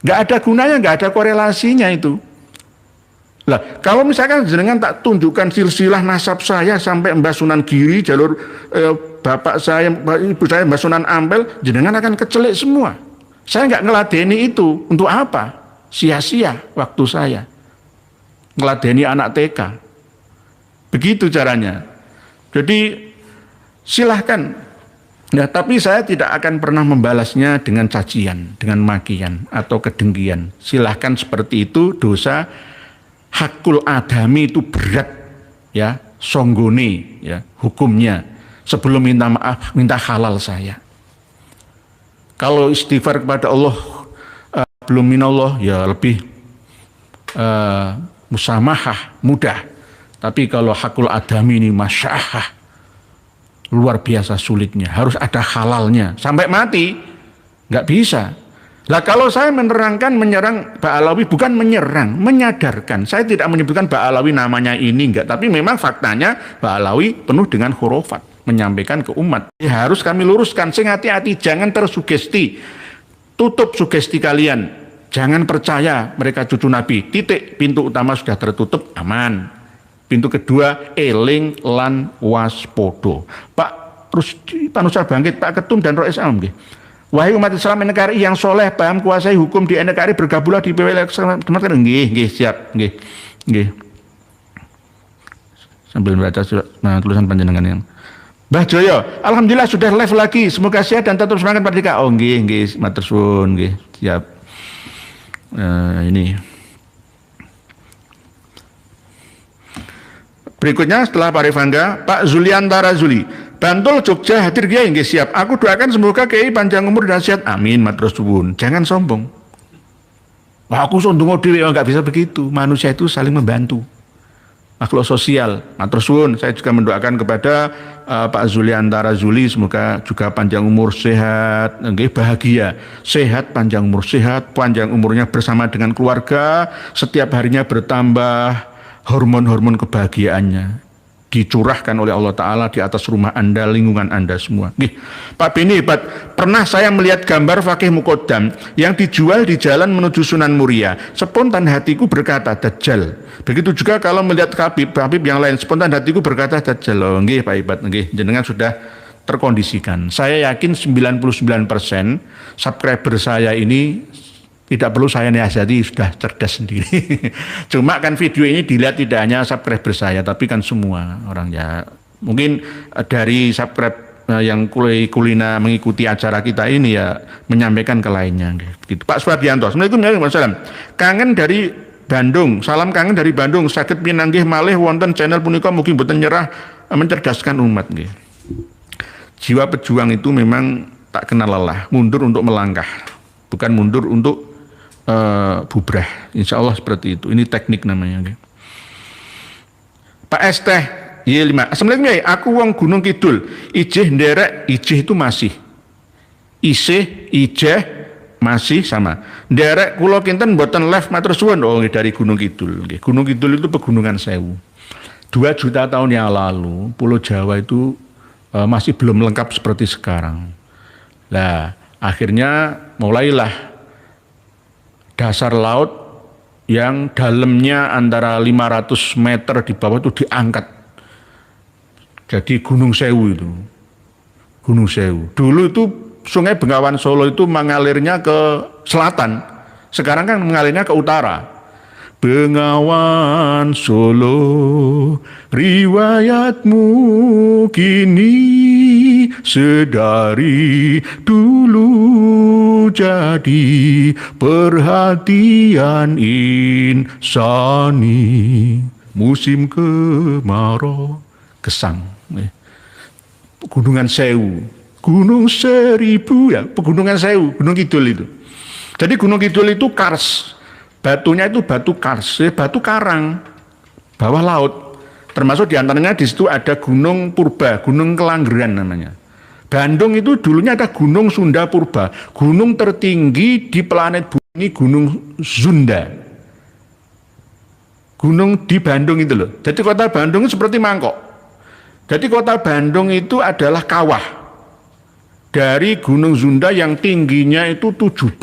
Nggak ada gunanya, nggak ada korelasinya itu. Lah, kalau misalkan jenengan tak tunjukkan silsilah nasab saya sampai Mbah Sunan Giri, jalur bapak saya, ibu saya Mbah Sunan Ampel, jenengan akan kecelik semua. Saya nggak ngeladeni itu. Untuk apa? Sia-sia waktu saya. Ngeladeni anak TK. Begitu caranya. Jadi silahkan. Ya, tapi saya tidak akan pernah membalasnya dengan cacian, dengan makian atau kedengkian. Silahkan seperti itu, dosa hakul adami itu berat ya, songgone ya hukumnya. Sebelum minta maaf, minta halal saya. Kalau istighfar kepada Allah belum minallah ya lebih musamahah, mudah. Tapi kalau hakul adami ini masya'ah, luar biasa sulitnya. Harus ada halalnya. Sampai mati, nggak bisa. Lah kalau saya menyerang Ba'alawi, bukan menyerang, menyadarkan. Saya tidak menyebutkan Ba'alawi namanya ini, enggak. Tapi memang faktanya Ba'alawi penuh dengan khurafat. Menyampaikan ke umat. Ya, harus kami luruskan, sing hati-hati, jangan tersugesti. Tutup sugesti kalian. Jangan percaya mereka cucu Nabi. Titik, pintu utama sudah tertutup, aman. Pintu kedua, eling lan waspodo. Pak Rusdi Panusar Bangkit, Pak Ketum dan Rois Am. Wahai umat Islam NKRI yang soleh, paham kuasai hukum di NKRI, bergabunglah di PWL. Nggih, siap, nggih. Sambil membaca tulisan panjenengan yang Mbah Joyo, alhamdulillah sudah live lagi. Semoga sehat dan tetap semangat Merdeka. Oh nggih, matur suwun nggih. Siap. Ini. Berikutnya setelah Pak Rifangga, Pak Zuliantara Zuli. Bantul Jogja hadir Kiai nggih siap. Aku doakan semoga Kiai panjang umur dan sehat. Amin, matur suwun. Jangan sombong. Wah, aku sombong dhewe enggak bisa begitu. Manusia itu saling membantu. Makhluk sosial. Matur suwun. Saya juga mendoakan kepada Pak Zuliantara Zuli semoga juga panjang umur, sehat, nggih bahagia. Sehat, panjang umurnya bersama dengan keluarga, setiap harinya bertambah hormon-hormon kebahagiaannya dicurahkan oleh Allah Ta'ala di atas rumah Anda, lingkungan Anda semua. Nih, Pak Beni hebat. Pernah saya melihat gambar Fakih Muqaddam yang dijual di jalan menuju Sunan Muria. Spontan hatiku berkata, Dajjal. Begitu juga kalau melihat Habib yang lain, spontan hatiku berkata, Dajjal. Oh, nggih, Pak Hebat. Nggih, jenengan sudah terkondisikan. Saya yakin 99% subscriber saya ini tidak perlu saya nasihati, sudah cerdas sendiri. Cuma kan video ini dilihat tidak hanya subscriber saya, tapi kan semua orang ya. Mungkin dari subscribe yang kulina mengikuti acara kita ini ya menyampaikan ke lainnya. Gitu. Pak Suwardianto, Assalamualaikum warahmatullahi wabarakatuh. Kangen dari Bandung, salam kangen dari Bandung. Saged pinanggih malih wonten channel punika mugi boten nyerah mencerdaskan umat. Nggih. Jiwa pejuang itu memang tak kenal lelah, mundur untuk melangkah, bukan mundur untuk bubrah. Insya Allah seperti itu. Ini teknik namanya. Okay. Pak Esteh Y5. Assalamualaikum ya. Aku wong Gunung Kidul. Ijeh nderek. Ijeh itu masih. Ijeh masih sama. Nderek kula kinten mboten live matur suwun. Oh dari Gunung Kidul. Okay. Gunung Kidul itu Pegunungan Sewu. 2 juta tahun yang lalu Pulau Jawa itu masih belum lengkap seperti sekarang. Nah akhirnya mulailah dasar laut yang dalamnya antara 500 meter di bawah itu diangkat. Jadi Gunung Sewu itu. Gunung Sewu. Dulu itu Sungai Bengawan Solo itu mengalirnya ke selatan. Sekarang kan mengalirnya ke utara. Bengawan Solo, riwayatmu kini sedari dulu jadi perhatian insani. Musim kemarau gesang. Pegunungan Sewu, Gunung Seribu ya, Pegunungan Sewu, Gunung Kidul itu. Jadi Gunung Kidul itu kars. Batunya itu batu kars, batu karang, bawah laut. Termasuk diantaranya di situ ada Gunung Purba, Gunung Kelanggeran namanya. Bandung itu dulunya ada Gunung Sunda Purba, gunung tertinggi di planet bumi, Gunung Sunda. Gunung di Bandung itu loh. Jadi kota Bandung itu seperti mangkok. Jadi kota Bandung itu adalah kawah dari Gunung Sunda yang tingginya itu 17.000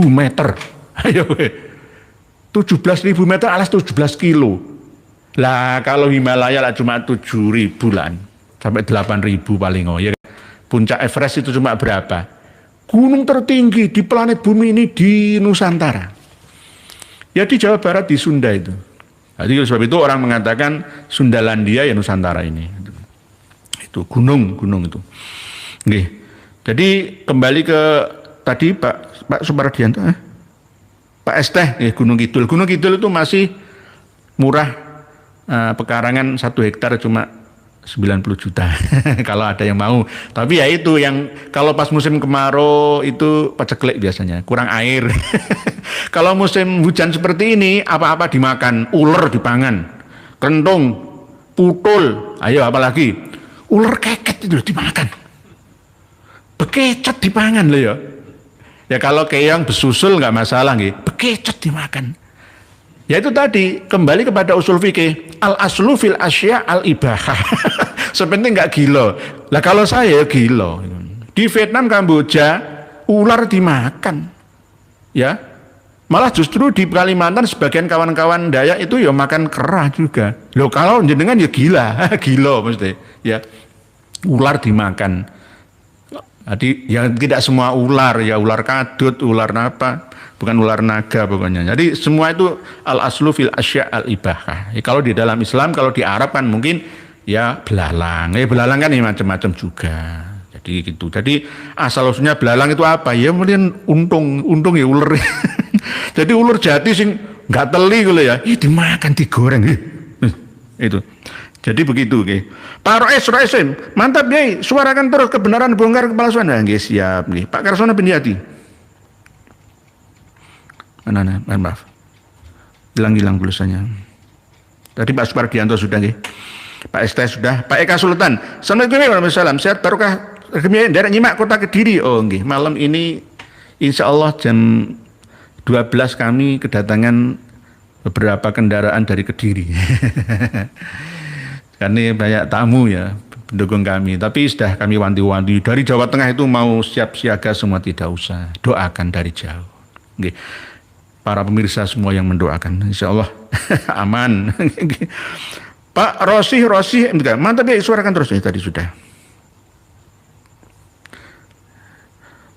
meter. Ayo. 17.000 meter alas 17 kilo. Lah kalau Himalaya lah cuma 7.000 lah. Sampai 8.000 paling oh ya. Puncak Everest itu cuma berapa? Gunung tertinggi di planet bumi ini di Nusantara. Ya di Jawa Barat di Sunda itu. Jadi sebab itu orang mengatakan Sundalandia ya Nusantara ini. Itu gunung itu. Oke. Jadi kembali ke tadi Pak Supardianto. Pak Esteh, Gunung Kidul. Gunung Kidul itu masih murah, pekarangan 1 hektar cuma 90 juta. Kalau ada yang mau. Tapi ya itu yang kalau pas musim kemarau itu paceklik biasanya, kurang air. Kalau musim hujan seperti ini, apa-apa dimakan, ular dipangan, kentung, putul, ayo apalagi, ular keket itu dimakan. Bekecot dipangan loh ya. Ya kalau keong besusul nggak masalah nggih, bekecot dimakan. Ya itu tadi kembali kepada usul fikih al aslu fil asya al ibahah. Sepenting nggak gila. Lah kalau saya gila. Di Vietnam, Kamboja ular dimakan. Ya. Malah justru di Kalimantan sebagian kawan-kawan Dayak itu ya makan kera juga. Loh kalau jenengan ya gila, gila mesti. Ya. Ular dimakan. Jadi ya tidak semua ular, ya ular kadut, ular apa, bukan ular naga pokoknya. Jadi semua itu al aslu fil asya al ibahah. Ya, kalau di dalam Islam, kalau di Arab kan mungkin ya belalang. Belalang kan ya macam-macam juga. Jadi gitu. Jadi asal usulnya belalang itu apa? Ya kemudian untung ya ular. Jadi ular jati sing nggak teli gitu ya. Ih dimakan digoreng. Itu. Jadi begitu, okay. Pak Roes, mantap Yai, suarakan terus kebenaran bongkar kepalsuan. Nah, nggih siap nggih. Pak Karsono Pindiati. Mana, maaf. Hilang tulisannya. Tadi Pak Supardianto sudah nggih. Pak ST sudah, Pak Eka Sultan. Assalamualaikum warahmatullahi wabarakatuh. Sehat barokah derek nyimak kota Kediri. Oh nggih, malam ini insya Allah jam 12 kami kedatangan beberapa kendaraan dari Kediri. Karena banyak tamu ya pendukung kami, tapi sudah kami wanti-wanti dari Jawa Tengah itu mau siap siaga semua, tidak usah, doakan dari jauh. Oke. Para pemirsa semua yang mendoakan, insya Allah aman. Pak Rosih, mantap ya, suarakan terus ya, tadi sudah.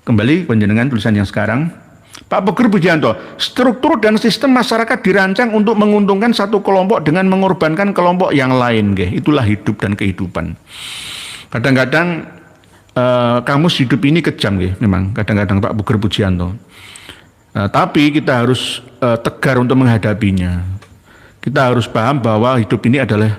Kembali penjenengan tulisan yang sekarang. Pak Puger Pujianto, struktur dan sistem masyarakat dirancang untuk menguntungkan satu kelompok dengan mengorbankan kelompok yang lain. Itulah hidup dan kehidupan. Kadang-kadang kamus hidup ini kejam, memang kadang-kadang Pak Puger Pujianto. Tapi kita harus tegar untuk menghadapinya. Kita harus paham bahwa hidup ini adalah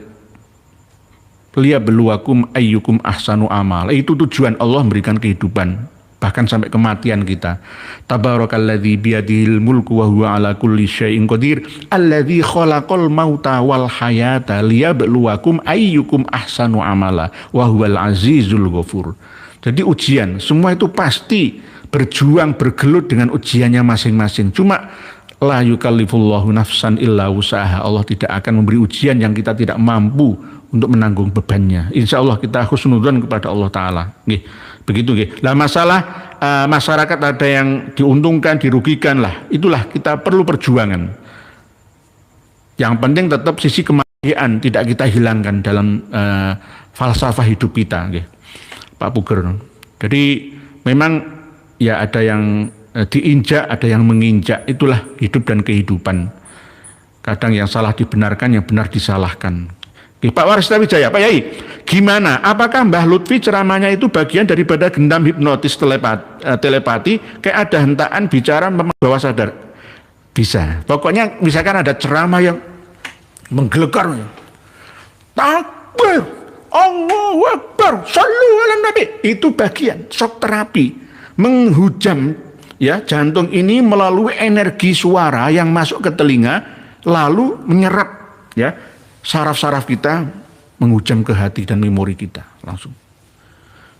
liyabluwakum ayyukum ahsanu amal. Itu tujuan Allah memberikan kehidupan, bahkan sampai kematian kita. Tabarakalladzi biyadihil mulku wa huwa ala kulli syai'in qadir, alladzi khalaqal mauta wal hayata liyabluwakum ayyukum ahsanu amala wa huwal azizul ghafur. Jadi ujian, semua itu pasti berjuang, bergelut dengan ujiannya masing-masing. Cuma la yukallifullahu nafsan illa wusaha. Allah tidak akan memberi ujian yang kita tidak mampu untuk menanggung bebannya. Insya Allah kita husnudzon kepada Allah Ta'ala. Begitu. Lah masalah masyarakat ada yang diuntungkan, dirugikan lah. Itulah kita perlu perjuangan. Yang penting tetap sisi kemanusiaan tidak kita hilangkan dalam falsafah hidup kita. Pak Puger. Jadi memang ya ada yang diinjak, ada yang menginjak. Itulah hidup dan kehidupan. Kadang yang salah dibenarkan, yang benar disalahkan. Pak Warsita Wijaya, Pak Yai, gimana? Apakah Mbah Lutfi ceramahnya itu bagian daripada gendam hipnotis telepati, kayak ada hentaan bicara bawah sadar? Bisa. Pokoknya misalkan ada ceramah yang menggelegar, takbir, Allahu Akbar, sallu ala Nabi, itu bagian shock terapi, menghujam ya jantung ini melalui energi suara yang masuk ke telinga, lalu menyerap ya saraf-saraf kita, menghujam ke hati dan memori kita langsung.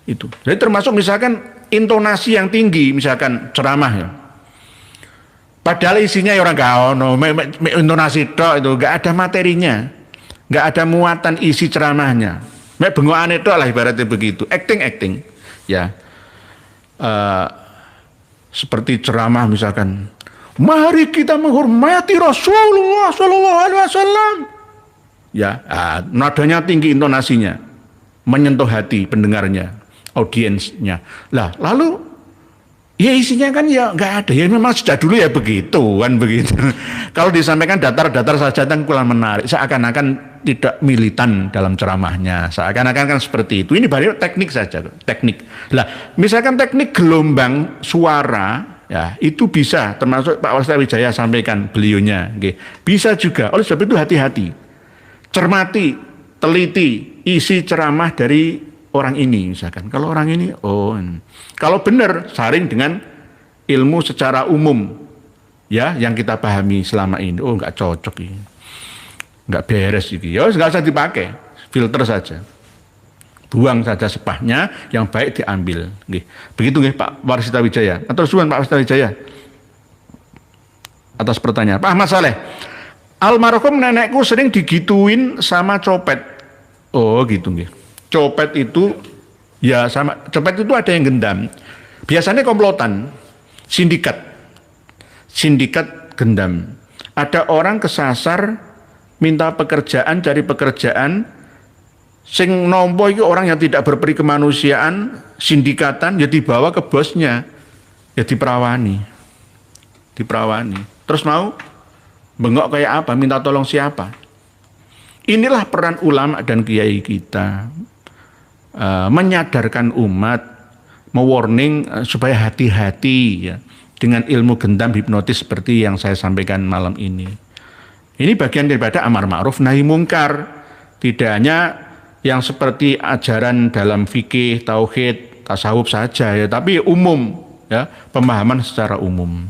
Itu. Jadi termasuk misalkan intonasi yang tinggi, misalkan ceramah ya. Padahal isinya orang gak ono, intonasi tok itu gak ada materinya, gak ada muatan isi ceramahnya. Mek bengokan tok lah ibaratnya begitu, acting ya. Seperti ceramah misalkan, mari kita menghormati Rasulullah Sallallahu Alaihi Wasallam. Ya, nadanya tinggi, intonasinya menyentuh hati pendengarnya, audiensnya. Lah, lalu ya isinya kan ya nggak ada. Ya memang sejak dulu ya begitu kan begitu. Kalau disampaikan datar-datar saja kan kurang menarik. Seakan-akan tidak militan dalam ceramahnya. Seakan-akan kan seperti itu. Ini baru teknik saja, teknik. Lah, misalkan teknik gelombang suara. Ya, itu bisa termasuk Pak Warsita Wijaya sampaikan beliaunya. Okay. Bisa juga. Oleh sebab itu hati-hati. Cermati, teliti isi ceramah dari orang ini misalkan. Kalau orang ini, kalau benar saring dengan ilmu secara umum ya yang kita pahami selama ini. Oh nggak cocok ini, nggak beres ini. Ya nggak usah dipakai, filter saja, buang saja sepahnya, yang baik diambil. Begitu Pak Warsita Wijaya. Atau suan Pak Warsita Wijaya atas pertanyaan. Pak Ahmad Saleh. Almarhum nenekku sering digituin sama copet. Oh gitu nggih. Copet itu ya sama, copet itu ada yang gendam. Biasanya komplotan, sindikat gendam. Ada orang kesasar minta pekerjaan, cari pekerjaan, sing nompo itu orang yang tidak berperi kemanusiaan, sindikatan, ya dibawa ke bosnya, ya diperawani. Terus mau bengok kayak apa? Minta tolong siapa? Inilah peran ulama dan kiai kita, menyadarkan umat, mewarning supaya hati-hati ya dengan ilmu gendam hipnotis seperti yang saya sampaikan malam ini. Ini bagian daripada amar ma'ruf nahi mungkar, tidak hanya yang seperti ajaran dalam fikih, tauhid, tasawuf saja ya, tapi umum ya, pemahaman secara umum.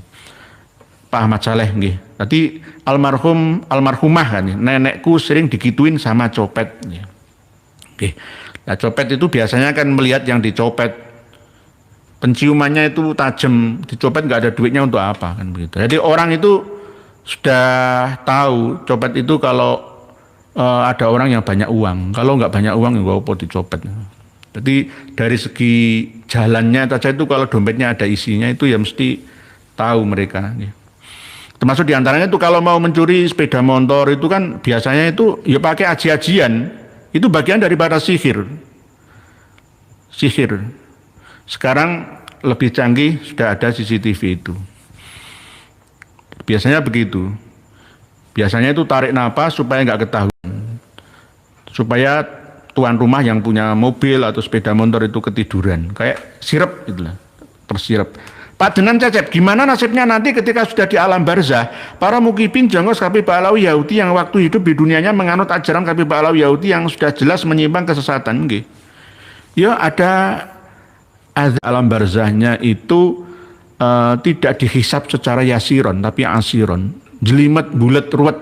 Pak Ahmad Saleh nggih. Tadi almarhumah kan, nenekku sering digituin sama copet. Oke. Nah, copet itu biasanya kan melihat yang dicopet, penciumannya itu tajam, dicopet nggak ada duitnya untuk apa kan begitu. Jadi orang itu sudah tahu copet itu kalau ada orang yang banyak uang, kalau nggak banyak uang nggak apa dicopet. Jadi dari segi jalannya saja itu kalau dompetnya ada isinya itu ya mesti tahu mereka. Termasuk diantaranya itu kalau mau mencuri sepeda motor itu kan biasanya itu ya pakai aji-ajian, itu bagian daripada sihir. Sihir. Sekarang lebih canggih sudah ada CCTV itu. Biasanya begitu. Biasanya itu tarik napas supaya nggak ketahuan. Supaya tuan rumah yang punya mobil atau sepeda motor itu ketiduran. Kayak sirep itulah. Tersirep. Pak Denan Cecep, gimana nasibnya nanti ketika sudah di alam barzah? Para mukibin jongos Habib Alawi Yahudi yang waktu hidup di dunianya menganut ajaran Habib Alawi Yahudi yang sudah jelas menyimpang kesesatan. Nggih. Ya ada alam barzahnya itu tidak dihisap secara yasiron tapi asiron, jelimet, bulat, ruwet,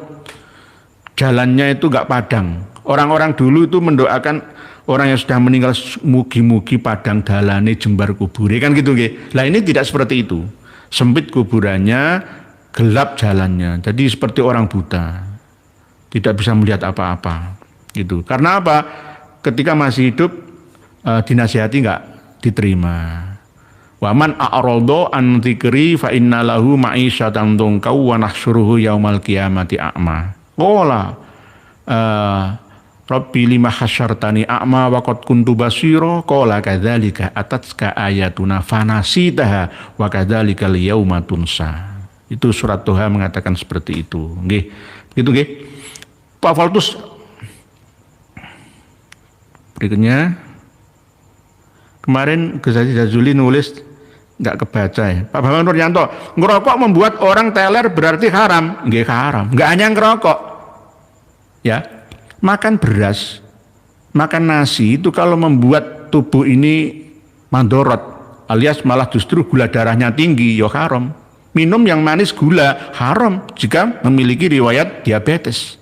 jalannya itu gak padang. Orang-orang dulu itu mendoakan orang yang sudah meninggal, mugi-mugi padang dalane jembar kubure kan gitu nggih. Lah ini tidak seperti itu, sempit kuburannya, gelap jalannya, jadi seperti orang buta, tidak bisa melihat apa-apa gitu. Karena apa? Ketika masih hidup dinasihati nggak diterima. Waman a'rado an dzikri fa inna lahu ma'isyatan dongkau wa nahsyuruhu yaumal qiyamati a'ma. Qala Rabbi lima hasyartani a'ma wa qad kuntu basira qala kadzalika atatska ayatuna fanasitaha wa kadzalikal yauma tunsa. Itu surat Toha mengatakan seperti itu. Nggih. Gitu nggih. Pak Faltus berikutnya kemarin Gus Haji Jazuli nulis nggak kebaca ya. Pak Bambang Nuryanto, ngerokok membuat orang teler berarti haram. Nggih haram. Nggak hanya ngerokok. Ya. Makan beras, makan nasi itu kalau membuat tubuh ini mandorot alias malah justru gula darahnya tinggi, ya haram. Minum yang manis gula haram jika memiliki riwayat diabetes.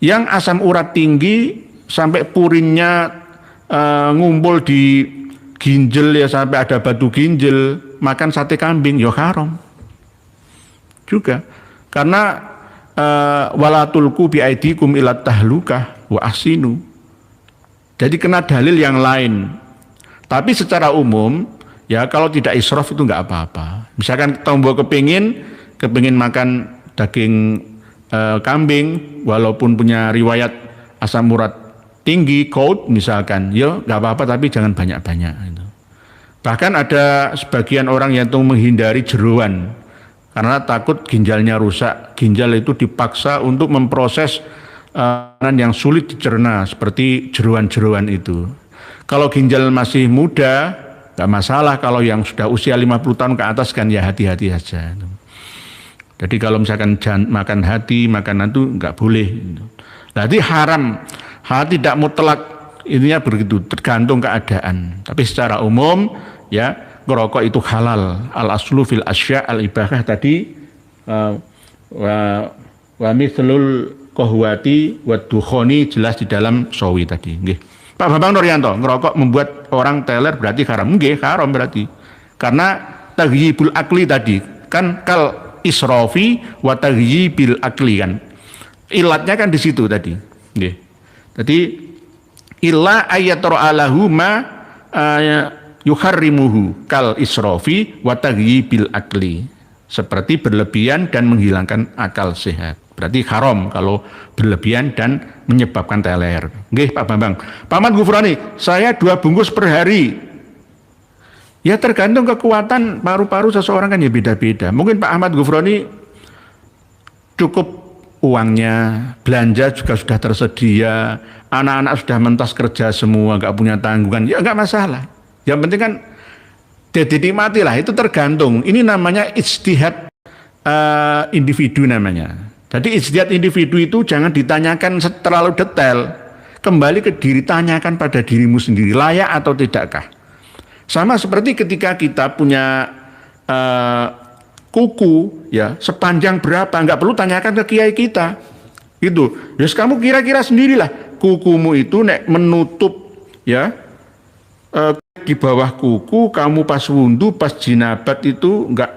Yang asam urat tinggi sampai purinnya ngumpul di ginjal ya sampai ada batu ginjal, makan sate kambing ya haram juga. Karena wala tulku bi aidikum ila tahlukah wa ahsinu. Jadi kena dalil yang lain. Tapi secara umum ya kalau tidak israf itu enggak apa-apa. Misalkan tombo kepingin makan daging kambing walaupun punya riwayat asam urat tinggi, gout misalkan, ya enggak apa-apa tapi jangan banyak-banyak gitu. Bahkan ada sebagian orang yang menghindari jeroan karena takut ginjalnya rusak. Ginjal itu dipaksa untuk memproses makanan yang sulit dicerna seperti jeroan-jeroan itu. Kalau ginjal masih muda, nggak masalah. Kalau yang sudah usia 50 tahun ke atas kan ya hati-hati saja. Jadi kalau misalkan makan hati, makanan itu nggak boleh. Jadi haram, hal tidak mutlak, intinya begitu, tergantung keadaan. Tapi secara umum ya ngerokok itu halal. Al aslu fil asya al ibahah tadi wa mithlul qahwati wa dukhoni jelas di dalam sawi tadi. Nggih. Pak Bambang Nuryanto, ngerokok membuat orang teler berarti haram. Nggih, haram berarti. Karena taghyibul akli tadi kan kal israfi wa taghibil akli kan. Ilatnya kan di situ tadi. Nggih. Jadi illa ayatura alahu ma yuharrimuhu kal israfi wa taghibil akli. Seperti berlebihan dan menghilangkan akal sehat. Berarti haram kalau berlebihan dan menyebabkan teler. Nggih Pak Bambang. Pak Ahmad Ghufrani, saya 2 bungkus per hari. Ya tergantung kekuatan paru-paru seseorang kan ya beda-beda. Mungkin Pak Ahmad Ghufrani cukup uangnya, belanja juga sudah tersedia, anak-anak sudah mentas kerja semua, nggak punya tanggungan, ya nggak masalah. Yang penting kan dinikmati lah, itu tergantung. Ini namanya ijtihad individu namanya. Jadi ijtihad individu itu jangan ditanyakan terlalu detail, kembali ke diri, tanyakan pada dirimu sendiri, layak atau tidakkah. Sama seperti ketika kita punya kuku, ya sepanjang berapa, nggak perlu tanyakan ke kiai kita, gitu. Yes, kamu kira-kira sendirilah, kukumu itu nek menutup, ya di bawah kuku, kamu pas wudhu, pas jinabat itu nggak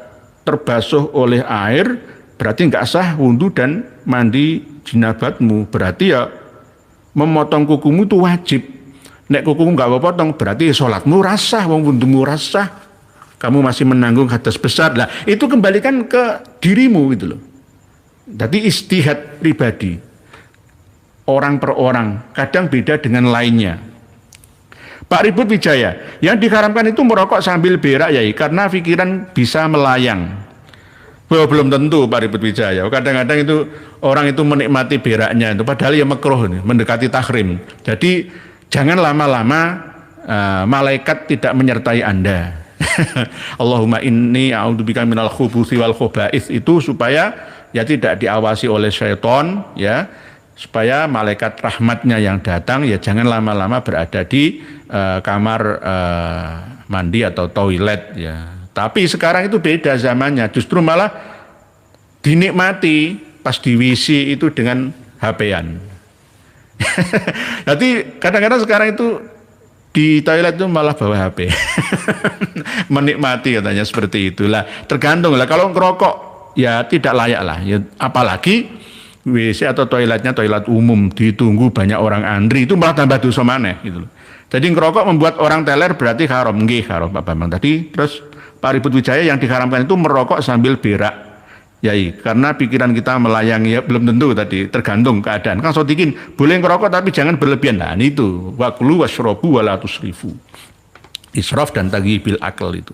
terbasuh oleh air, berarti nggak sah wudhu dan mandi jinabatmu. Berarti ya memotong kukumu itu wajib. Nek kukumu nggak potong, berarti sholatmu rasah, wong wudhumu rasah. Kamu masih menanggung hadas besar. Lah, itu kembalikan ke dirimu gitu loh. Jadi ijtihad pribadi. Orang per orang, kadang beda dengan lainnya. Pak Ribut Wijaya, yang diharamkan itu merokok sambil berak ya, karena pikiran bisa melayang. Belum tentu Pak Ribut Wijaya. Kadang-kadang itu orang itu menikmati beraknya itu, padahal ya makruh, mendekati tahrim. Jadi jangan lama-lama malaikat tidak menyertai Anda. Allahumma inni a'udzubika minal khubuthi wal khoba'is, itu supaya ya tidak diawasi oleh syaitan, ya, supaya malaikat rahmatnya yang datang ya jangan lama-lama berada di kamar mandi atau toilet, ya. Tapi sekarang itu beda zamannya, justru malah dinikmati pas di WC itu dengan HP-an. Jadi kadang-kadang sekarang itu di toilet itu malah bawa HP. Menikmati katanya seperti itulah. Tergantung lah, kalau ngerokok ya tidak layak lah, ya, apalagi WC atau toiletnya toilet umum, ditunggu banyak orang antri, itu malah tambah dosa maneh gitu loh. Jadi ngerokok membuat orang teler berarti haram. Nggih, haram Pak Bambang tadi. Terus Pak Ribut Wijaya, yang diharamkan itu merokok sambil berak. Yai, karena pikiran kita melayang, ya belum tentu tadi, tergantung keadaan. Kang Sotikin boleh ngerokok tapi jangan berlebihan. Nah, itu wakulu wasrobu wala tusrifu. Israf dan taghibil akal itu.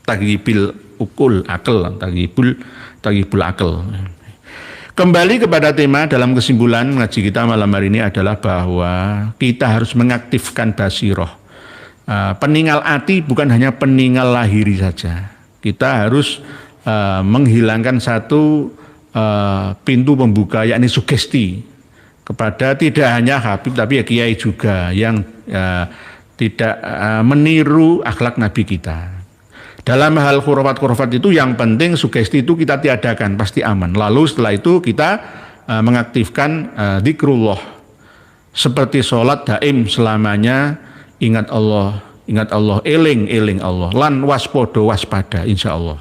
Taghibil ukul akal, tagibul akal. Kembali kepada tema dalam kesimpulan ngaji kita malam hari ini adalah bahwa kita harus mengaktifkan basiroh. Peninggal ati bukan hanya peninggal lahiri saja. Kita harus menghilangkan satu pintu pembuka, yakni sugesti kepada tidak hanya Habib tapi ya kiai juga yang tidak meniru akhlak Nabi kita. Dalam hal khurafat-khurafat itu yang penting sugesti itu kita tiadakan, pasti aman. Lalu setelah itu kita mengaktifkan zikrullah seperti sholat daim selamanya, ingat Allah, eling Allah, lan waspodo waspada, insya Allah.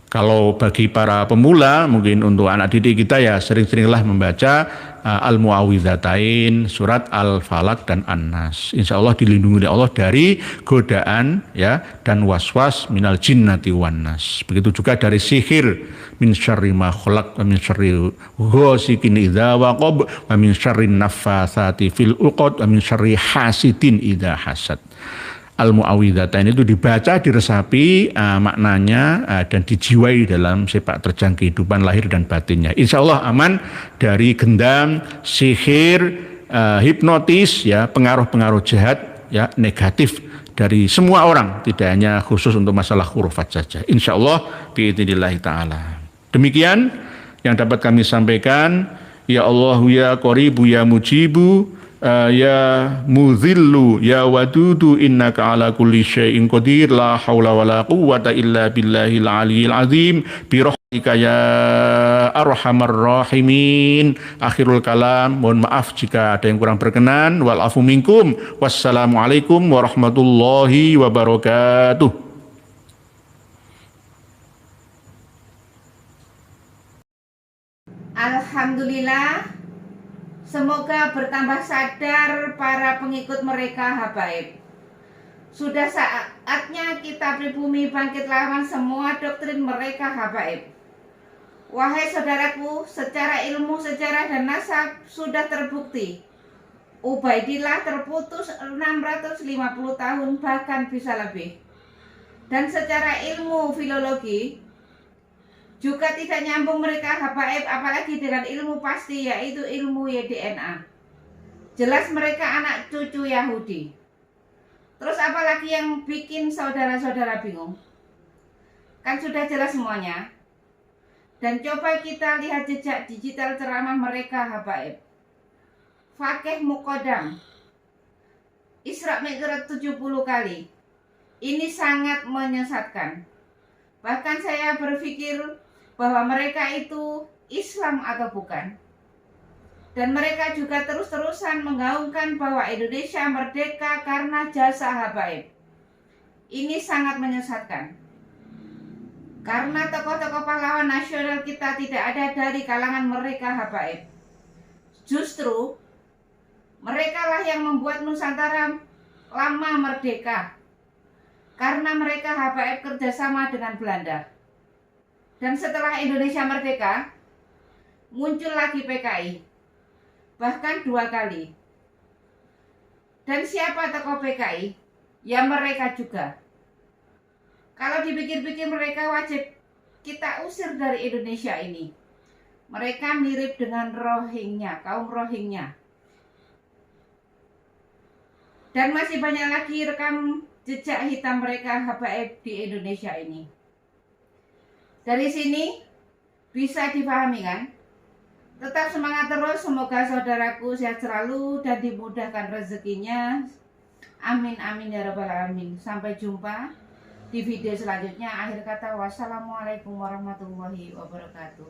Kalau bagi para pemula, mungkin untuk anak didik kita ya sering-seringlah membaca Al-Mu'awwidzatain, surat Al-Falaq dan An-Nas. Insya Allah dilindungi oleh Allah dari godaan, ya, dan waswas minal jinnati wan nas. Begitu juga dari sihir, min syarri ma khalaq wa min syarri ghasikin idza waqab wa min syarri naffatsati fil uqad wa min syarri hasidin idza hasad. Al-Mu'awwidzatain itu dibaca, diresapi maknanya dan dijiwai dalam sepak terjang kehidupan lahir dan batinnya. Insya Allah aman dari gendam, sihir, hipnotis, ya, pengaruh-pengaruh jahat, ya, negatif dari semua orang, tidak hanya khusus untuk masalah khurafat saja. Insya Allah biidznillah ta'ala. Demikian yang dapat kami sampaikan. Ya Allah, ya Qaribu, ya Mujibu, ya Muzillu, ya Wadudu, innaka ala kulli syai'in qadir, la haula wala quwwata illa billahil aliyyil azim, bi rahmatika ya arhamar rahimin. Akhirul kalam, mohon maaf jika ada yang kurang berkenan, wal afu minkum. Wassalamualaikum warahmatullahi wabarakatuh. Alhamdulillah, semoga bertambah sadar para pengikut mereka habaib. Sudah saatnya kita pribumi bangkit lawan semua doktrin mereka habaib. Wahai saudaraku, secara ilmu, sejarah dan nasab sudah terbukti Ubaidillah terputus 650 tahun bahkan bisa lebih. Dan secara ilmu filologi Juga tidak nyambung mereka habaib apalagi dengan ilmu pasti, yaitu ilmu YDNA. Jelas mereka anak cucu Yahudi. Terus apalagi yang bikin saudara-saudara bingung? Kan sudah jelas semuanya. Dan coba kita lihat jejak digital ceramah mereka habaib. Fakih Mukodam, Isra Mi'raj 70 kali. Ini sangat menyesatkan. Bahkan saya berpikir bahwa mereka itu Islam atau bukan. Dan mereka juga terus-terusan menggaungkan bahwa Indonesia merdeka karena jasa habaib. Ini sangat menyesatkan. Karena tokoh-tokoh pahlawan nasional kita tidak ada dari kalangan mereka habaib. Justru mereka lah yang membuat Nusantara lama merdeka. Karena mereka habaib kerjasama dengan Belanda. Dan setelah Indonesia merdeka, muncul lagi PKI. Bahkan 2 kali. Dan siapa tokoh PKI? Ya mereka juga. Kalau dipikir-pikir mereka wajib kita usir dari Indonesia ini. Mereka mirip dengan Rohingya, kaum Rohingya. Dan masih banyak lagi rekam jejak hitam mereka habaib di Indonesia ini. Dari sini bisa dipahami kan? Tetap semangat terus, semoga saudaraku sehat selalu dan dimudahkan rezekinya. Amin amin ya rabbal alamin. Sampai jumpa di video selanjutnya. Akhir kata, wassalamualaikum warahmatullahi wabarakatuh.